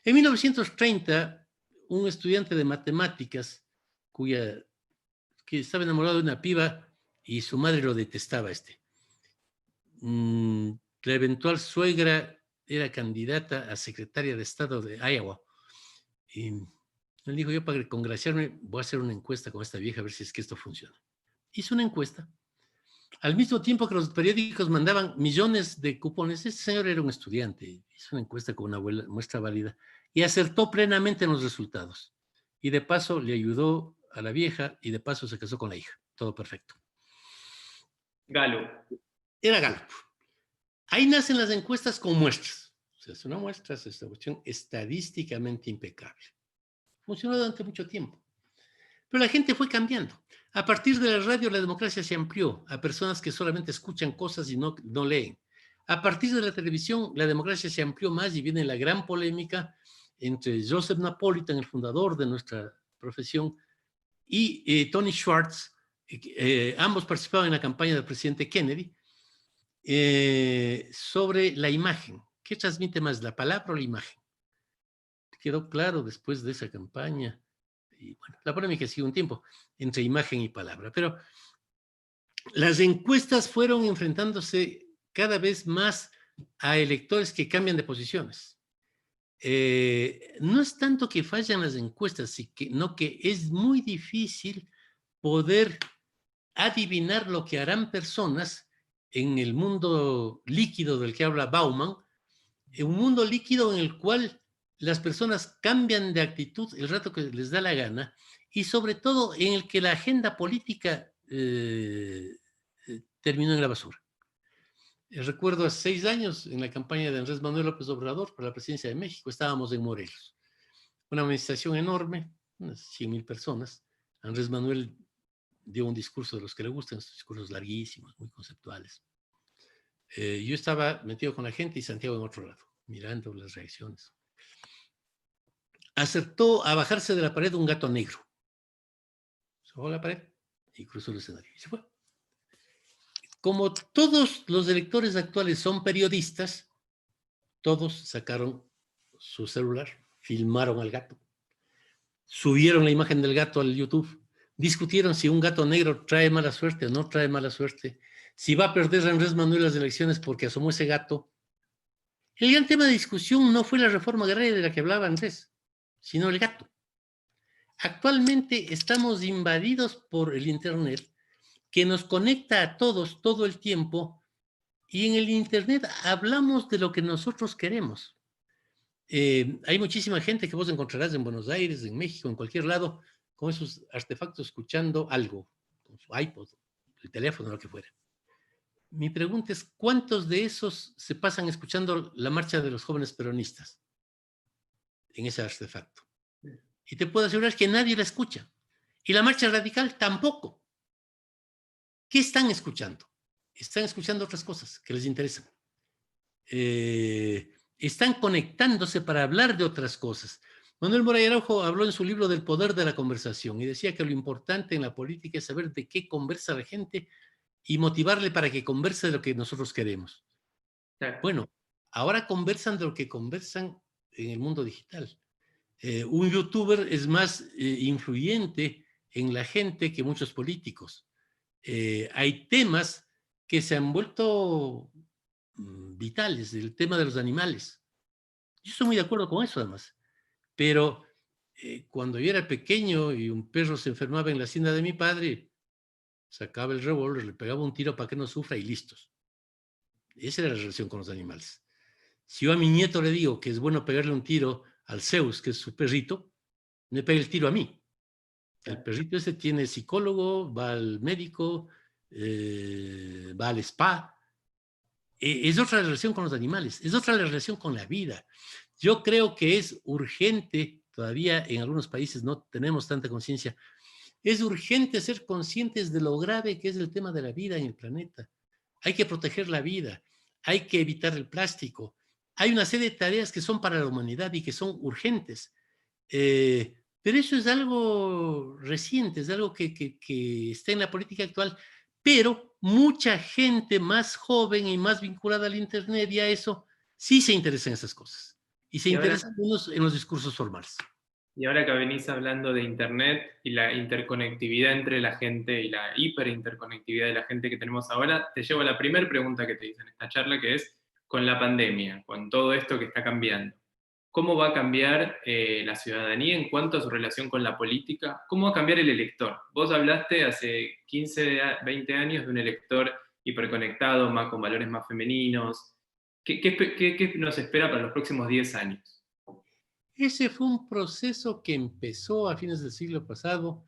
En 1930, un estudiante de matemáticas que estaba enamorado de una piba y su madre lo detestaba la eventual suegra era candidata a secretaria de Estado de Iowa. Y él dijo, yo para congraciarme voy a hacer una encuesta con esta vieja a ver si es que esto funciona. Hizo una encuesta. Al mismo tiempo que los periódicos mandaban millones de cupones, este señor era un estudiante, hizo una encuesta con una muestra válida y acertó plenamente en los resultados. Y de paso le ayudó a la vieja y de paso se casó con la hija. Todo perfecto. Gallup. Era Gallup. Ahí nacen las encuestas con muestras. O sea, es una muestra, es esta cuestión estadísticamente impecable. Funcionó durante mucho tiempo. Pero la gente fue cambiando. A partir de la radio, la democracia se amplió a personas que solamente escuchan cosas y no leen. A partir de la televisión, la democracia se amplió más y viene la gran polémica entre Joseph Napolitan, el fundador de nuestra profesión, y Tony Schwartz. Ambos participaban en la campaña del presidente Kennedy sobre la imagen. ¿Qué transmite más, la palabra o la imagen? Quedó claro después de esa campaña. Y bueno, la polémica siguió un tiempo entre imagen y palabra, pero las encuestas fueron enfrentándose cada vez más a electores que cambian de posiciones. No es tanto que fallan las encuestas, sino que es muy difícil poder adivinar lo que harán personas en el mundo líquido del que habla Bauman, un mundo líquido en el cual las personas cambian de actitud el rato que les da la gana y sobre todo en el que la agenda política terminó en la basura. Recuerdo hace 6 años en la campaña de Andrés Manuel López Obrador para la presidencia de México, estábamos en Morelos. Una manifestación enorme, unas 100,000 personas. Andrés Manuel dio un discurso de los que le gustan, estos discursos larguísimos, muy conceptuales. Yo estaba metido con la gente y Santiago en otro lado, mirando las reacciones. Acertó a bajarse de la pared un gato negro. Se bajó la pared y cruzó el escenario y se fue. Como todos los electores actuales son periodistas, todos sacaron su celular, filmaron al gato, subieron la imagen del gato al YouTube, discutieron si un gato negro trae mala suerte o no trae mala suerte, si va a perder Andrés Manuel las elecciones porque asomó ese gato. El gran tema de discusión no fue la reforma agraria de la que hablaba Andrés, sino el gato. Actualmente estamos invadidos por el Internet, que nos conecta a todos todo el tiempo, y en el Internet hablamos de lo que nosotros queremos. Hay muchísima gente que vos encontrarás en Buenos Aires, en México, en cualquier lado, con esos artefactos escuchando algo, con su iPod, el teléfono, lo que fuera. Mi pregunta es, ¿cuántos de esos se pasan escuchando la marcha de los jóvenes peronistas en ese artefacto? Y te puedo asegurar que nadie la escucha. Y la marcha radical tampoco. ¿Qué están escuchando? Están escuchando otras cosas que les interesan. Están conectándose para hablar de otras cosas. Manuel Moray Araujo habló en su libro del poder de la conversación y decía que lo importante en la política es saber de qué conversa la gente y motivarle para que converse de lo que nosotros queremos. Bueno, ahora conversan de lo que conversan en el mundo digital. Un youtuber es más influyente en la gente que muchos políticos. Hay temas que se han vuelto vitales, el tema de los animales. Yo estoy muy de acuerdo con eso además, pero cuando yo era pequeño y un perro se enfermaba en la hacienda de mi padre, sacaba el revólver, le pegaba un tiro para que no sufra y listos. Esa era la relación con los animales. Si yo a mi nieto le digo que es bueno pegarle un tiro al Zeus, que es su perrito, me pega el tiro a mí. El perrito ese tiene psicólogo, va al médico, va al spa. Es otra relación con los animales, es otra relación con la vida. Yo creo que es urgente, todavía en algunos países no tenemos tanta conciencia, es urgente ser conscientes de lo grave que es el tema de la vida en el planeta. Hay que proteger la vida, hay que evitar el plástico. Hay una serie de tareas que son para la humanidad y que son urgentes. Pero eso es algo reciente, es algo que está en la política actual, pero mucha gente más joven y más vinculada al Internet y a eso, sí se interesa en esas cosas. Y se interesan en los discursos formales. Y ahora que venís hablando de Internet y la interconectividad entre la gente y la hiperinterconectividad de la gente que tenemos ahora, te llevo a la primera pregunta que te hice en esta charla, que es, con la pandemia, con todo esto que está cambiando, ¿cómo va a cambiar la ciudadanía en cuanto a su relación con la política? ¿Cómo va a cambiar el elector? Vos hablaste hace 15, 20 años de un elector hiperconectado, más, con valores más femeninos. ¿Qué nos espera para los próximos 10 años? Ese fue un proceso que empezó a fines del siglo pasado,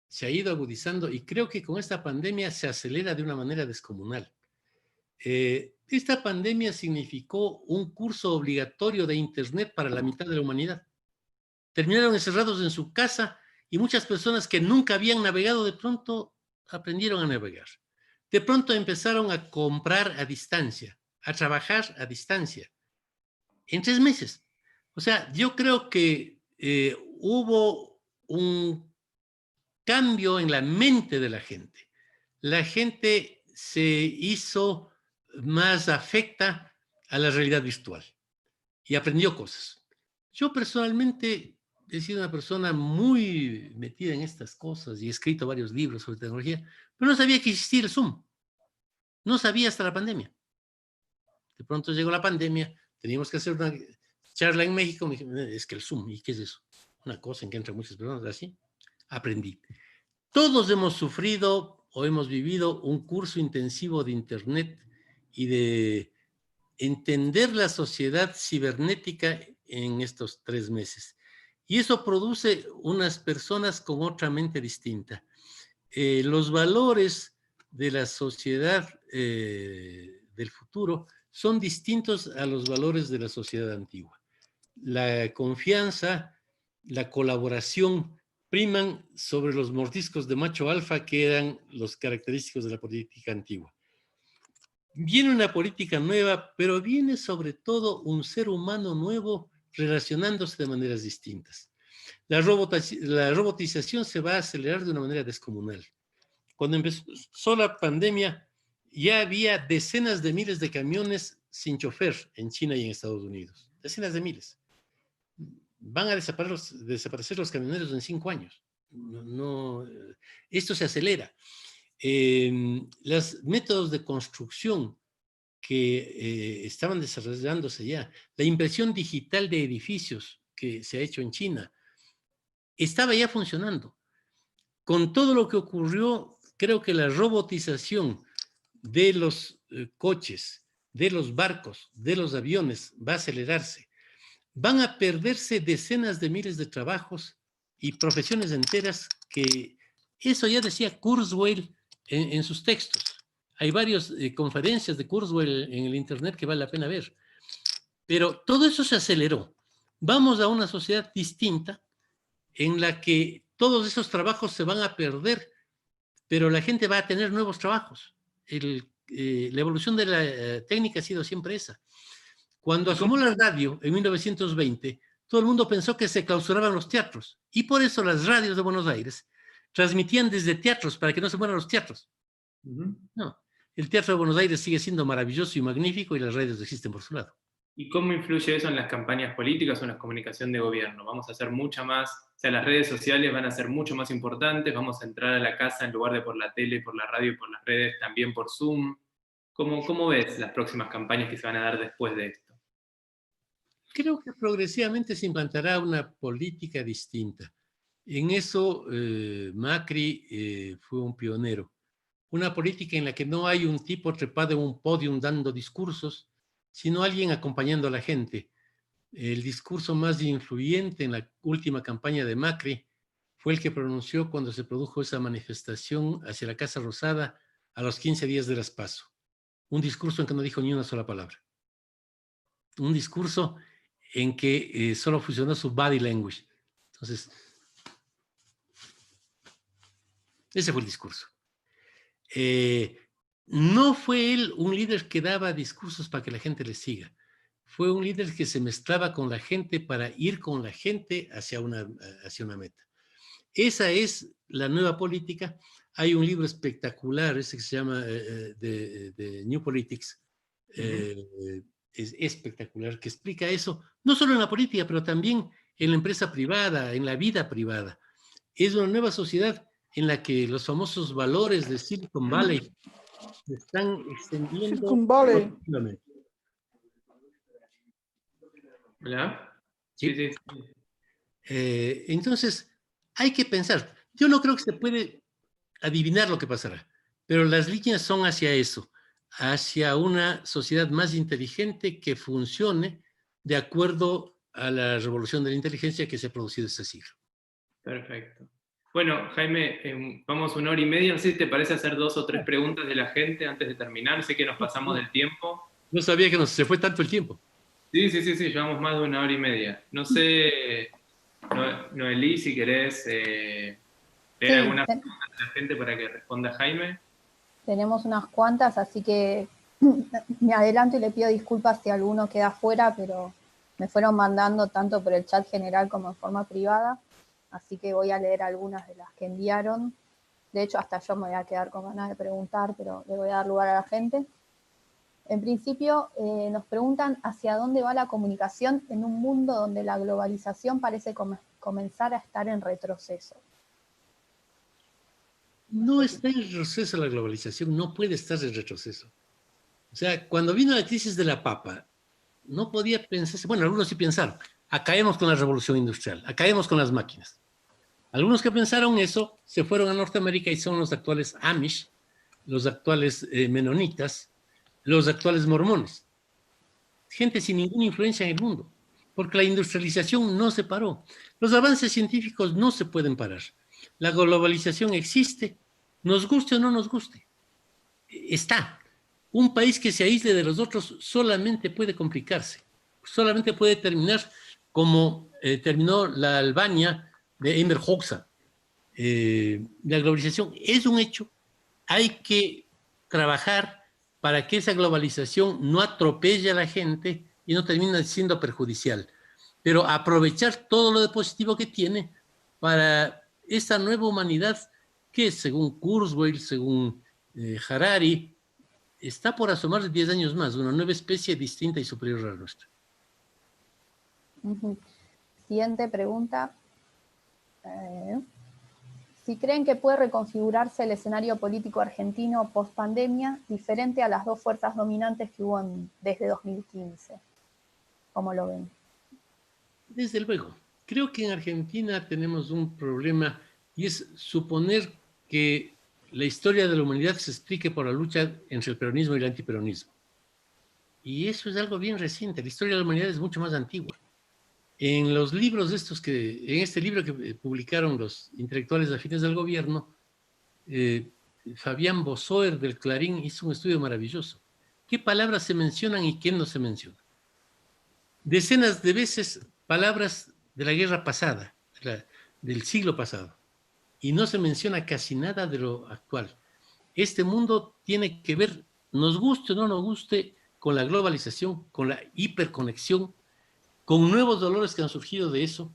se ha ido agudizando y creo que con esta pandemia se acelera de una manera descomunal. Esta pandemia significó un curso obligatorio de Internet para la mitad de la humanidad. Terminaron encerrados en su casa y muchas personas que nunca habían navegado de pronto aprendieron a navegar. De pronto empezaron a comprar a distancia, a trabajar a distancia, en 3 meses. O sea, yo creo que hubo un cambio en la mente de la gente. La gente se hizo más afecta a la realidad virtual y aprendió cosas. Yo personalmente he sido una persona muy metida en estas cosas y he escrito varios libros sobre tecnología, pero no sabía que existía el Zoom. No sabía hasta la pandemia. De pronto llegó la pandemia, teníamos que hacer una charla en México, me dije, es que el Zoom, ¿y qué es eso? Una cosa en que entran muchas personas, así. Aprendí. Todos hemos sufrido o hemos vivido un curso intensivo de Internet y de entender la sociedad cibernética en estos 3 meses. Y eso produce unas personas con otra mente distinta. Los valores de la sociedad del futuro son distintos a los valores de la sociedad antigua. La confianza, la colaboración priman sobre los mordiscos de macho alfa que eran los característicos de la política antigua. Viene una política nueva, pero viene sobre todo un ser humano nuevo relacionándose de maneras distintas. La robotización se va a acelerar de una manera descomunal. Cuando empezó la pandemia, ya había decenas de miles de camiones sin chofer en China y en Estados Unidos. Decenas de miles. Van a desaparecer los camioneros en 5 años. Esto se acelera. Los métodos de construcción que estaban desarrollándose ya. La impresión digital de edificios que se ha hecho en China estaba ya funcionando. Con todo lo que ocurrió, creo que la robotización de los coches, de los barcos, de los aviones va a acelerarse. Van a perderse decenas de miles de trabajos y profesiones enteras que eso ya decía Kurzweil en sus textos. Hay varias conferencias de Kurzweil en el internet que vale la pena ver. Pero todo eso se aceleró. Vamos a una sociedad distinta en la que todos esos trabajos se van a perder, pero la gente va a tener nuevos trabajos. La evolución de la técnica ha sido siempre esa. Cuando asomó la radio en 1920, todo el mundo pensó que se clausuraban los teatros, y por eso las radios de Buenos Aires transmitían desde teatros para que no se mueran los teatros. No, el Teatro de Buenos Aires sigue siendo maravilloso y magnífico y las radios existen por su lado. ¿Y cómo influye eso en las campañas políticas o en la comunicación de gobierno? Vamos a hacer mucha más, o sea, las redes sociales van a ser mucho más importantes, vamos a entrar a la casa en lugar de por la tele, por la radio y por las redes, también por Zoom. ¿Cómo ves las próximas campañas que se van a dar después de esto? Creo que progresivamente se implantará una política distinta. En eso Macri fue un pionero. Una política en la que no hay un tipo trepado en un podio dando discursos, sino alguien acompañando a la gente. El discurso más influyente en la última campaña de Macri fue el que pronunció cuando se produjo esa manifestación hacia la Casa Rosada a los 15 días de las PASO. Un discurso en que no dijo ni una sola palabra. Un discurso en que solo funcionó su body language. Entonces, ese fue el discurso. No fue él un líder que daba discursos para que la gente le siga. Fue un líder que se mezclaba con la gente para ir con la gente hacia una meta. Esa es la nueva política. Hay un libro espectacular, ese que se llama The New Politics, es espectacular, que explica eso, no solo en la política, pero también en la empresa privada, en la vida privada. Es una nueva sociedad en la que los famosos valores de Silicon Valley se están extendiendo. Silicon Valley. ¿Verdad? Sí. Sí. Entonces, hay que pensar. Yo no creo que se puede adivinar lo que pasará, pero las líneas son hacia eso, hacia una sociedad más inteligente que funcione de acuerdo a la revolución de la inteligencia que se ha producido este siglo. Perfecto. Bueno, Jaime, vamos 1 hora y media. No sé si te parece hacer 2 o 3 preguntas de la gente antes de terminar. Sé que nos pasamos del tiempo. No sabía que se fue tanto el tiempo. Sí, llevamos más de 1 hora y media. No sé, Noelí, si querés leer alguna pregunta de la gente para que responda Jaime. Tenemos unas cuantas, así que me adelanto y le pido disculpas si alguno queda fuera, pero me fueron mandando tanto por el chat general como en forma privada, así que voy a leer algunas de las que enviaron. De hecho, hasta yo me voy a quedar con ganas de preguntar, pero le voy a dar lugar a la gente. En principio, nos preguntan hacia dónde va la comunicación en un mundo donde la globalización parece comenzar a estar en retroceso. No está en retroceso la globalización, no puede estar en retroceso. O sea, cuando vino la crisis de la papa, no podía pensarse, bueno, algunos sí pensaron, acabemos con la revolución industrial, acabemos con las máquinas. Algunos que pensaron eso se fueron a Norteamérica y son los actuales Amish, los actuales menonitas, los actuales mormones. Gente sin ninguna influencia en el mundo, porque la industrialización no se paró. Los avances científicos no se pueden parar. La globalización existe, nos guste o no nos guste. Está. Un país que se aísle de los otros solamente puede complicarse, solamente puede terminar como terminó la Albania de Enver Hoxha. La globalización es un hecho, hay que trabajar para que esa globalización no atropelle a la gente y no termine siendo perjudicial, pero aprovechar todo lo de positivo que tiene para esta nueva humanidad que, según Kurzweil, según Harari, está por asomar de 10 años más, una nueva especie distinta y superior a la nuestra. Siguiente pregunta. si creen que puede reconfigurarse el escenario político argentino post-pandemia diferente a las dos fuerzas dominantes que hubo desde 2015. ¿Cómo lo ven? Desde luego. Creo que en Argentina tenemos un problema y es suponer que la historia de la humanidad se explique por la lucha entre el peronismo y el antiperonismo. Y eso es algo bien reciente. La historia de la humanidad es mucho más antigua. En los libros en este libro que publicaron los intelectuales afines del gobierno, Fabián Bosoer del Clarín hizo un estudio maravilloso. ¿Qué palabras se mencionan y qué no se mencionan? Decenas de veces palabras de la guerra pasada, del siglo pasado, y no se menciona casi nada de lo actual. Este mundo tiene que ver, nos guste o no nos guste, con la globalización, con la hiperconexión, con nuevos dolores que han surgido de eso,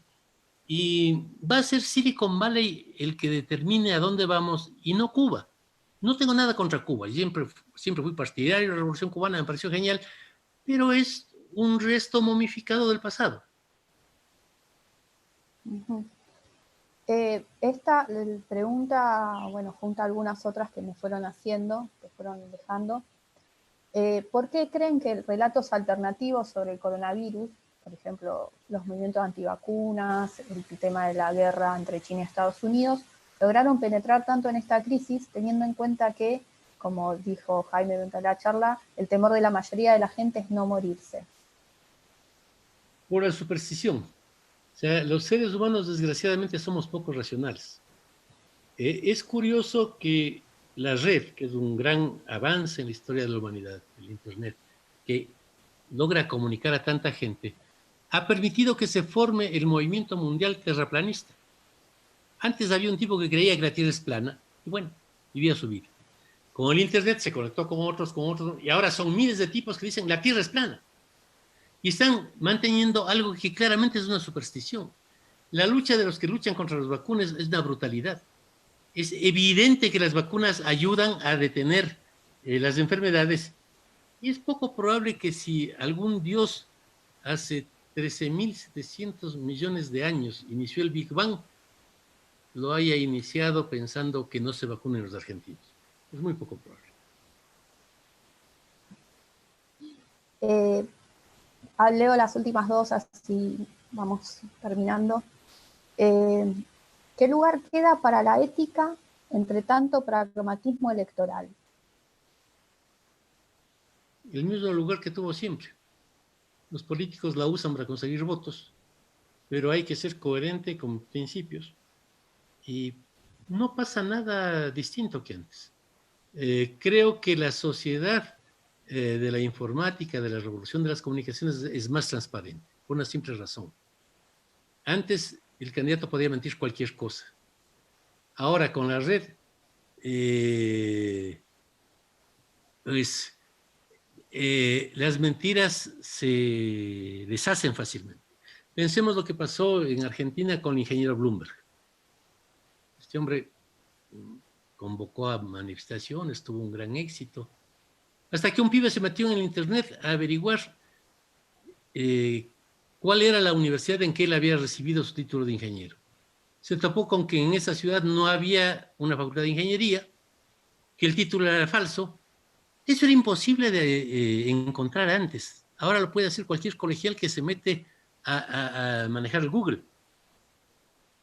y va a ser Silicon Valley el que determine a dónde vamos y no Cuba. No tengo nada contra Cuba, siempre fui partidario de la Revolución Cubana, me pareció genial, pero es un resto momificado del pasado. Esta pregunta, bueno, junto a algunas otras que me fueron haciendo, que fueron dejando. ¿Por qué creen que relatos alternativos sobre el coronavirus, por ejemplo, los movimientos antivacunas, el tema de la guerra entre China y Estados Unidos, lograron penetrar tanto en esta crisis, teniendo en cuenta que, como dijo Jaime durante la charla, el temor de la mayoría de la gente es no morirse? Por la superstición. O sea, los seres humanos desgraciadamente somos poco racionales. Es curioso que la red, que es un gran avance en la historia de la humanidad, el Internet, que logra comunicar a tanta gente, ha permitido que se forme el movimiento mundial terraplanista. Antes había un tipo que creía que la Tierra es plana, y bueno, vivía su vida. Con el Internet se conectó con otros, y ahora son miles de tipos que dicen la Tierra es plana. Y están manteniendo algo que claramente es una superstición. La lucha de los que luchan contra las vacunas es una brutalidad. Es evidente que las vacunas ayudan a detener las enfermedades y es poco probable que si algún dios hace 13.700 millones de años inició el Big Bang, lo haya iniciado pensando que no se vacunen los argentinos. Es muy poco probable. Leo las últimas dos, así vamos terminando. ¿Qué lugar queda para la ética entre tanto pragmatismo electoral? El mismo lugar que tuvo siempre. Los políticos la usan para conseguir votos, pero hay que ser coherente con principios y no pasa nada distinto que antes. Creo que la sociedad de la informática, de la revolución de las comunicaciones es más transparente, por una simple razón. Antes el candidato podía mentir cualquier cosa. Ahora con la red, las mentiras se deshacen fácilmente. Pensemos lo que pasó en Argentina con el ingeniero Bloomberg. Este hombre convocó a manifestaciones, tuvo un gran éxito, hasta que un pibe se metió en el internet a averiguar cuál era la universidad en que él había recibido su título de ingeniero. Se topó con que en esa ciudad no había una facultad de ingeniería, que el título era falso. Eso era imposible de encontrar antes. Ahora lo puede hacer cualquier colegial que se mete a manejar el Google.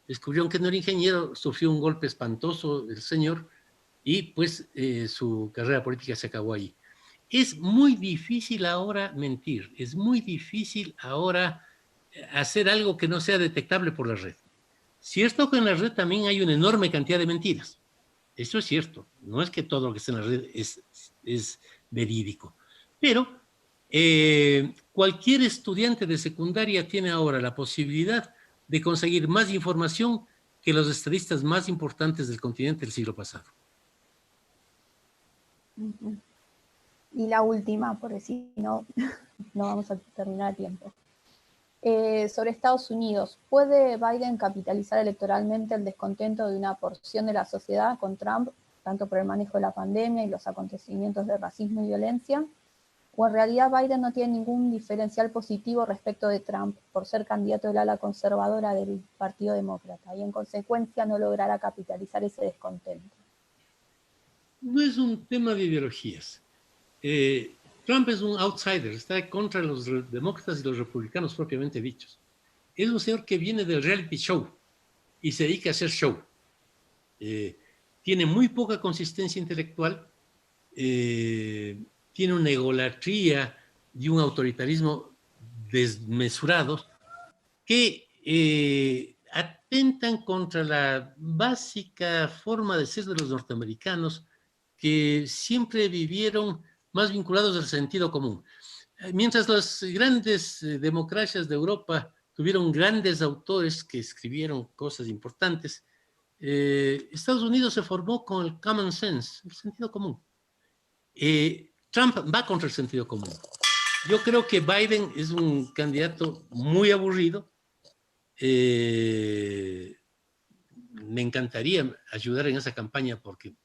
Descubrieron que no era ingeniero, sufrió un golpe espantoso el señor y pues su carrera política se acabó ahí. Es muy difícil ahora mentir, es muy difícil ahora hacer algo que no sea detectable por la red. Cierto que en la red también hay una enorme cantidad de mentiras. Eso es cierto. No es que todo lo que está en la red es verídico. Pero cualquier estudiante de secundaria tiene ahora la posibilidad de conseguir más información que los estadistas más importantes del continente del siglo pasado. Y la última, porque si no, no vamos a terminar a tiempo. Sobre Estados Unidos, ¿puede Biden capitalizar electoralmente el descontento de una porción de la sociedad con Trump, tanto por el manejo de la pandemia y los acontecimientos de racismo y violencia? o en realidad Biden no tiene ningún diferencial positivo respecto de Trump por ser candidato del ala conservadora del Partido Demócrata y en consecuencia no logrará capitalizar ese descontento. No es un tema de ideologías. Trump es un outsider, está contra los demócratas y los republicanos propiamente dichos. Es un señor que viene del reality show y se dedica a hacer show. Tiene muy poca consistencia intelectual, tiene una egolatría y un autoritarismo desmesurados que atentan contra la básica forma de ser de los norteamericanos, que siempre vivieron más vinculados al sentido común. Mientras las grandes democracias de Europa tuvieron grandes autores que escribieron cosas importantes, Estados Unidos se formó con el common sense, el sentido común. Trump va contra el sentido común. Yo creo que Biden es un candidato muy aburrido. Me encantaría ayudar en esa campaña porque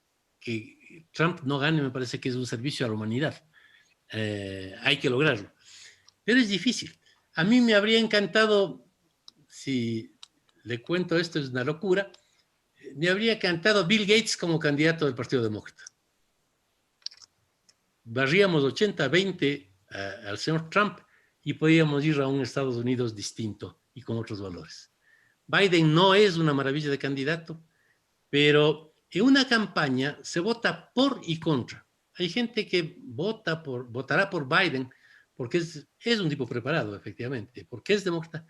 que Trump no gane me parece que es un servicio a la humanidad. Hay que lograrlo. Pero es difícil. A mí me habría encantado, si le cuento esto es una locura, me habría encantado Bill Gates como candidato del Partido Demócrata. Barríamos 80-20 al señor Trump y podíamos ir a un Estados Unidos distinto y con otros valores. Biden no es una maravilla de candidato, pero en una campaña se vota por y contra. Hay gente que votará por Biden porque es un tipo preparado, efectivamente, porque es demócrata,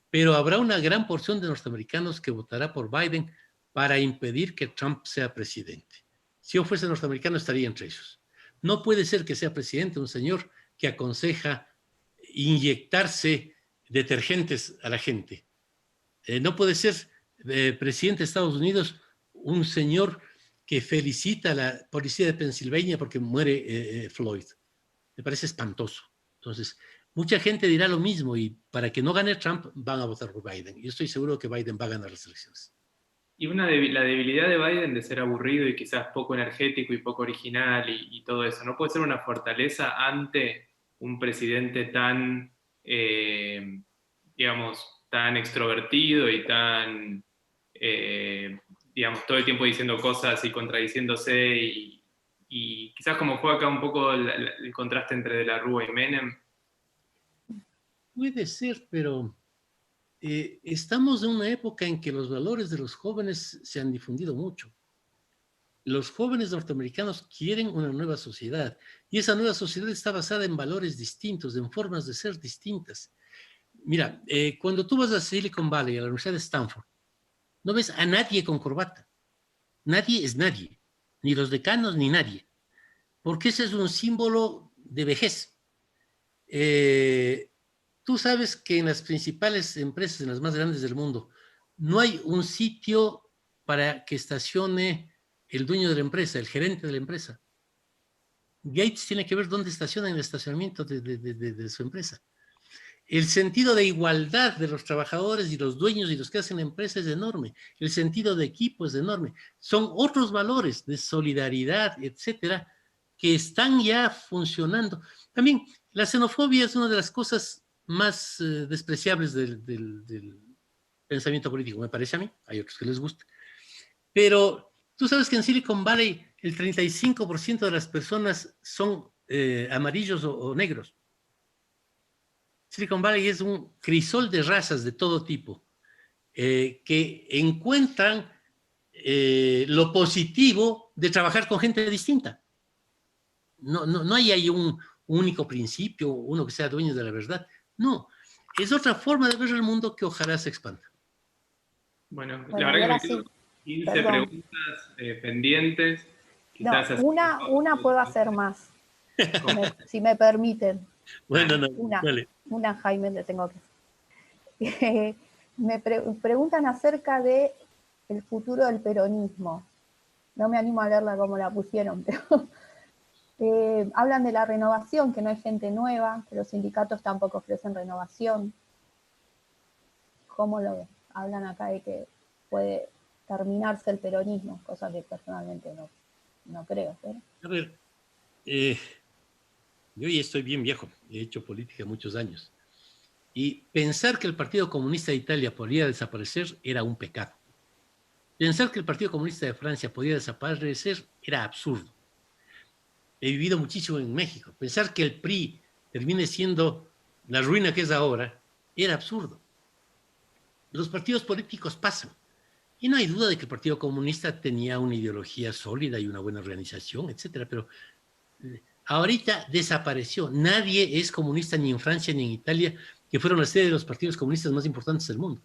pero habrá una gran porción de norteamericanos que votará por Biden para impedir que Trump sea presidente. Si yo fuese norteamericano, estaría entre ellos. No puede ser que sea presidente un señor que aconseja inyectarse detergentes a la gente. No puede ser presidente de Estados Unidos un señor que felicita a la policía de Pensilvania porque muere Floyd. Me parece espantoso. Entonces, mucha gente dirá lo mismo y para que no gane Trump van a votar por Biden. Yo estoy seguro que Biden va a ganar las elecciones. Y la debilidad de Biden de ser aburrido y quizás poco energético y poco original y todo eso, ¿no puede ser una fortaleza ante un presidente tan, digamos, tan extrovertido y tan, digamos, todo el tiempo diciendo cosas y contradiciéndose y quizás como juega acá un poco el contraste entre De la Rúa y Menem? Puede ser, pero estamos en una época en que los valores de los jóvenes se han difundido mucho. Los jóvenes norteamericanos quieren una nueva sociedad y esa nueva sociedad está basada en valores distintos, en formas de ser distintas. Mira, cuando tú vas a Silicon Valley, a la Universidad de Stanford, no ves a nadie con corbata. Nadie es nadie, ni los decanos ni nadie, porque ese es un símbolo de vejez. Tú sabes que en las principales empresas, en las más grandes del mundo, no hay un sitio para que estacione el dueño de la empresa, el gerente de la empresa. Gates tiene que ver dónde estaciona en el estacionamiento de su empresa. El sentido de igualdad de los trabajadores y los dueños y los que hacen la empresa es enorme. El sentido de equipo es enorme. Son otros valores de solidaridad, etcétera, que están ya funcionando. También la xenofobia es una de las cosas más despreciables del pensamiento político, me parece a mí. Hay otros que les gusta. Pero tú sabes que en Silicon Valley el 35% de las personas son amarillos o negros. Silicon Valley es un crisol de razas de todo tipo que encuentran lo positivo de trabajar con gente distinta. No hay ahí un único principio, uno que sea dueño de la verdad. No, es otra forma de ver el mundo que ojalá se expanda. Bueno, la verdad que me quedo 15 preguntas pendientes. Quizás no, una puedo hacer más, si me permiten. Bueno, no, una, Jaime, le tengo que hacer. Me preguntan acerca de el futuro del peronismo. No me animo a leerla como la pusieron, pero hablan de la renovación, que no hay gente nueva, que los sindicatos tampoco ofrecen renovación. ¿Cómo lo ven? Hablan acá de que puede terminarse el peronismo, cosa que personalmente no creo. ¿pero? A ver, Yo ya estoy bien viejo, he hecho política muchos años. Y pensar que el Partido Comunista de Italia podía desaparecer era un pecado. Pensar que el Partido Comunista de Francia podía desaparecer era absurdo. He vivido muchísimo en México. Pensar que el PRI termine siendo la ruina que es ahora era absurdo. Los partidos políticos pasan. Y no hay duda de que el Partido Comunista tenía una ideología sólida y una buena organización, etcétera, pero ahorita desapareció. Nadie es comunista ni en Francia ni en Italia, que fueron la sede de los partidos comunistas más importantes del mundo.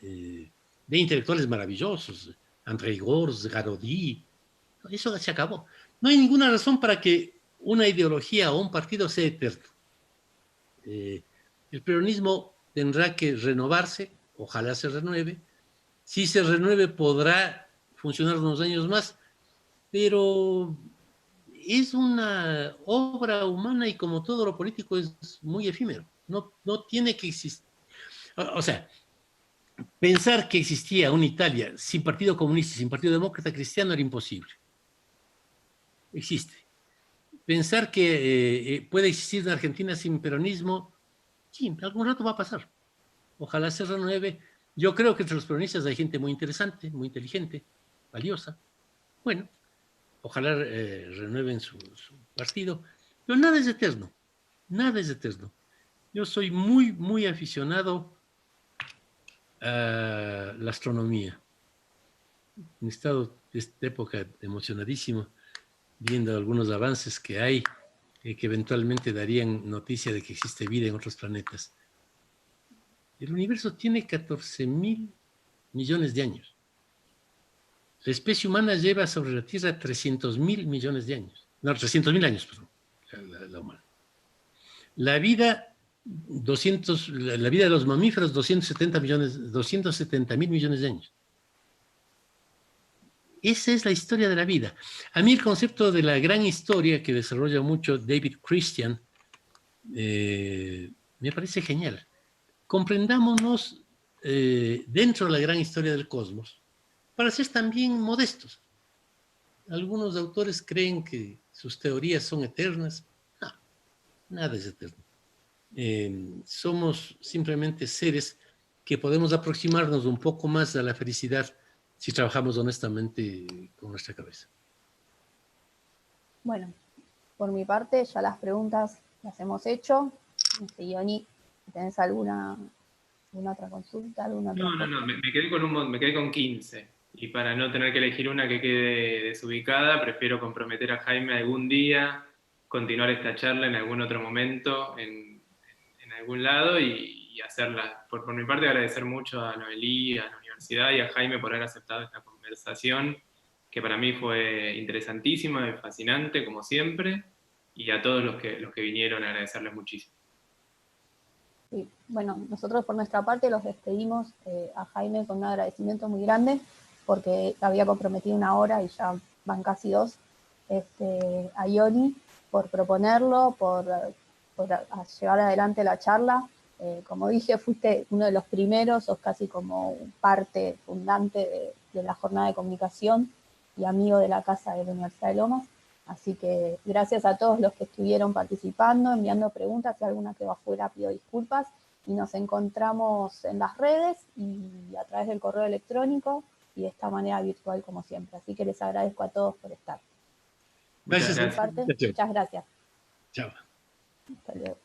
De intelectuales maravillosos, André Gorz, Garaudy, eso se acabó. No hay ninguna razón para que una ideología o un partido sea eterno. El peronismo tendrá que renovarse, ojalá se renueve. Si se renueve podrá funcionar unos años más, pero es una obra humana y como todo lo político es muy efímero. No tiene que existir. O sea, pensar que existía una Italia sin Partido Comunista y sin Partido Demócrata Cristiano era imposible. Existe. Pensar que puede existir una Argentina sin peronismo, sí, algún rato va a pasar. Ojalá se renueve. Yo creo que entre los peronistas hay gente muy interesante, muy inteligente, valiosa. Bueno, ojalá renueven su partido, pero nada es eterno, nada es eterno. Yo soy muy, muy aficionado a la astronomía. He estado en esta época emocionadísimo viendo algunos avances que hay que eventualmente darían noticia de que existe vida en otros planetas. El universo tiene 14.000 millones de años. La especie humana lleva sobre la Tierra 300.000 millones de años. No, 300.000 años, perdón, la humana. La vida, la vida de los mamíferos, 270.000 millones de años. Esa es la historia de la vida. A mí el concepto de la gran historia que desarrolla mucho David Christian me parece genial. Comprendámonos dentro de la gran historia del cosmos para ser también modestos. Algunos autores creen que sus teorías son eternas. No, nada es eterno. Somos simplemente seres que podemos aproximarnos un poco más a la felicidad si trabajamos honestamente con nuestra cabeza. Bueno, por mi parte ya las preguntas las hemos hecho. Ioni, ¿tenés alguna otra consulta? ¿Alguna otra cosa? No, me quedé con 15. Y para no tener que elegir una que quede desubicada, prefiero comprometer a Jaime algún día, continuar esta charla en algún otro momento, en algún lado y hacerla. Por mi parte, agradecer mucho a Noelí, a la universidad y a Jaime por haber aceptado esta conversación, que para mí fue interesantísima y fascinante, como siempre, y a todos los que vinieron, agradecerles muchísimo. Sí, bueno, nosotros por nuestra parte los despedimos a Jaime con un agradecimiento muy grande porque había comprometido 1 hora y ya van casi 2. A Ioni por proponerlo, por llevar adelante la charla. Como dije, fuiste uno de los primeros, sos casi como parte fundante de la jornada de comunicación y amigo de la casa de la Universidad de Lomas. Así que gracias a todos los que estuvieron participando, enviando preguntas, si alguna quedó afuera pido disculpas, y nos encontramos en las redes y a través del correo electrónico y de esta manera virtual como siempre. Así que les agradezco a todos por estar. Gracias. Muchas gracias. Chao. Hasta luego.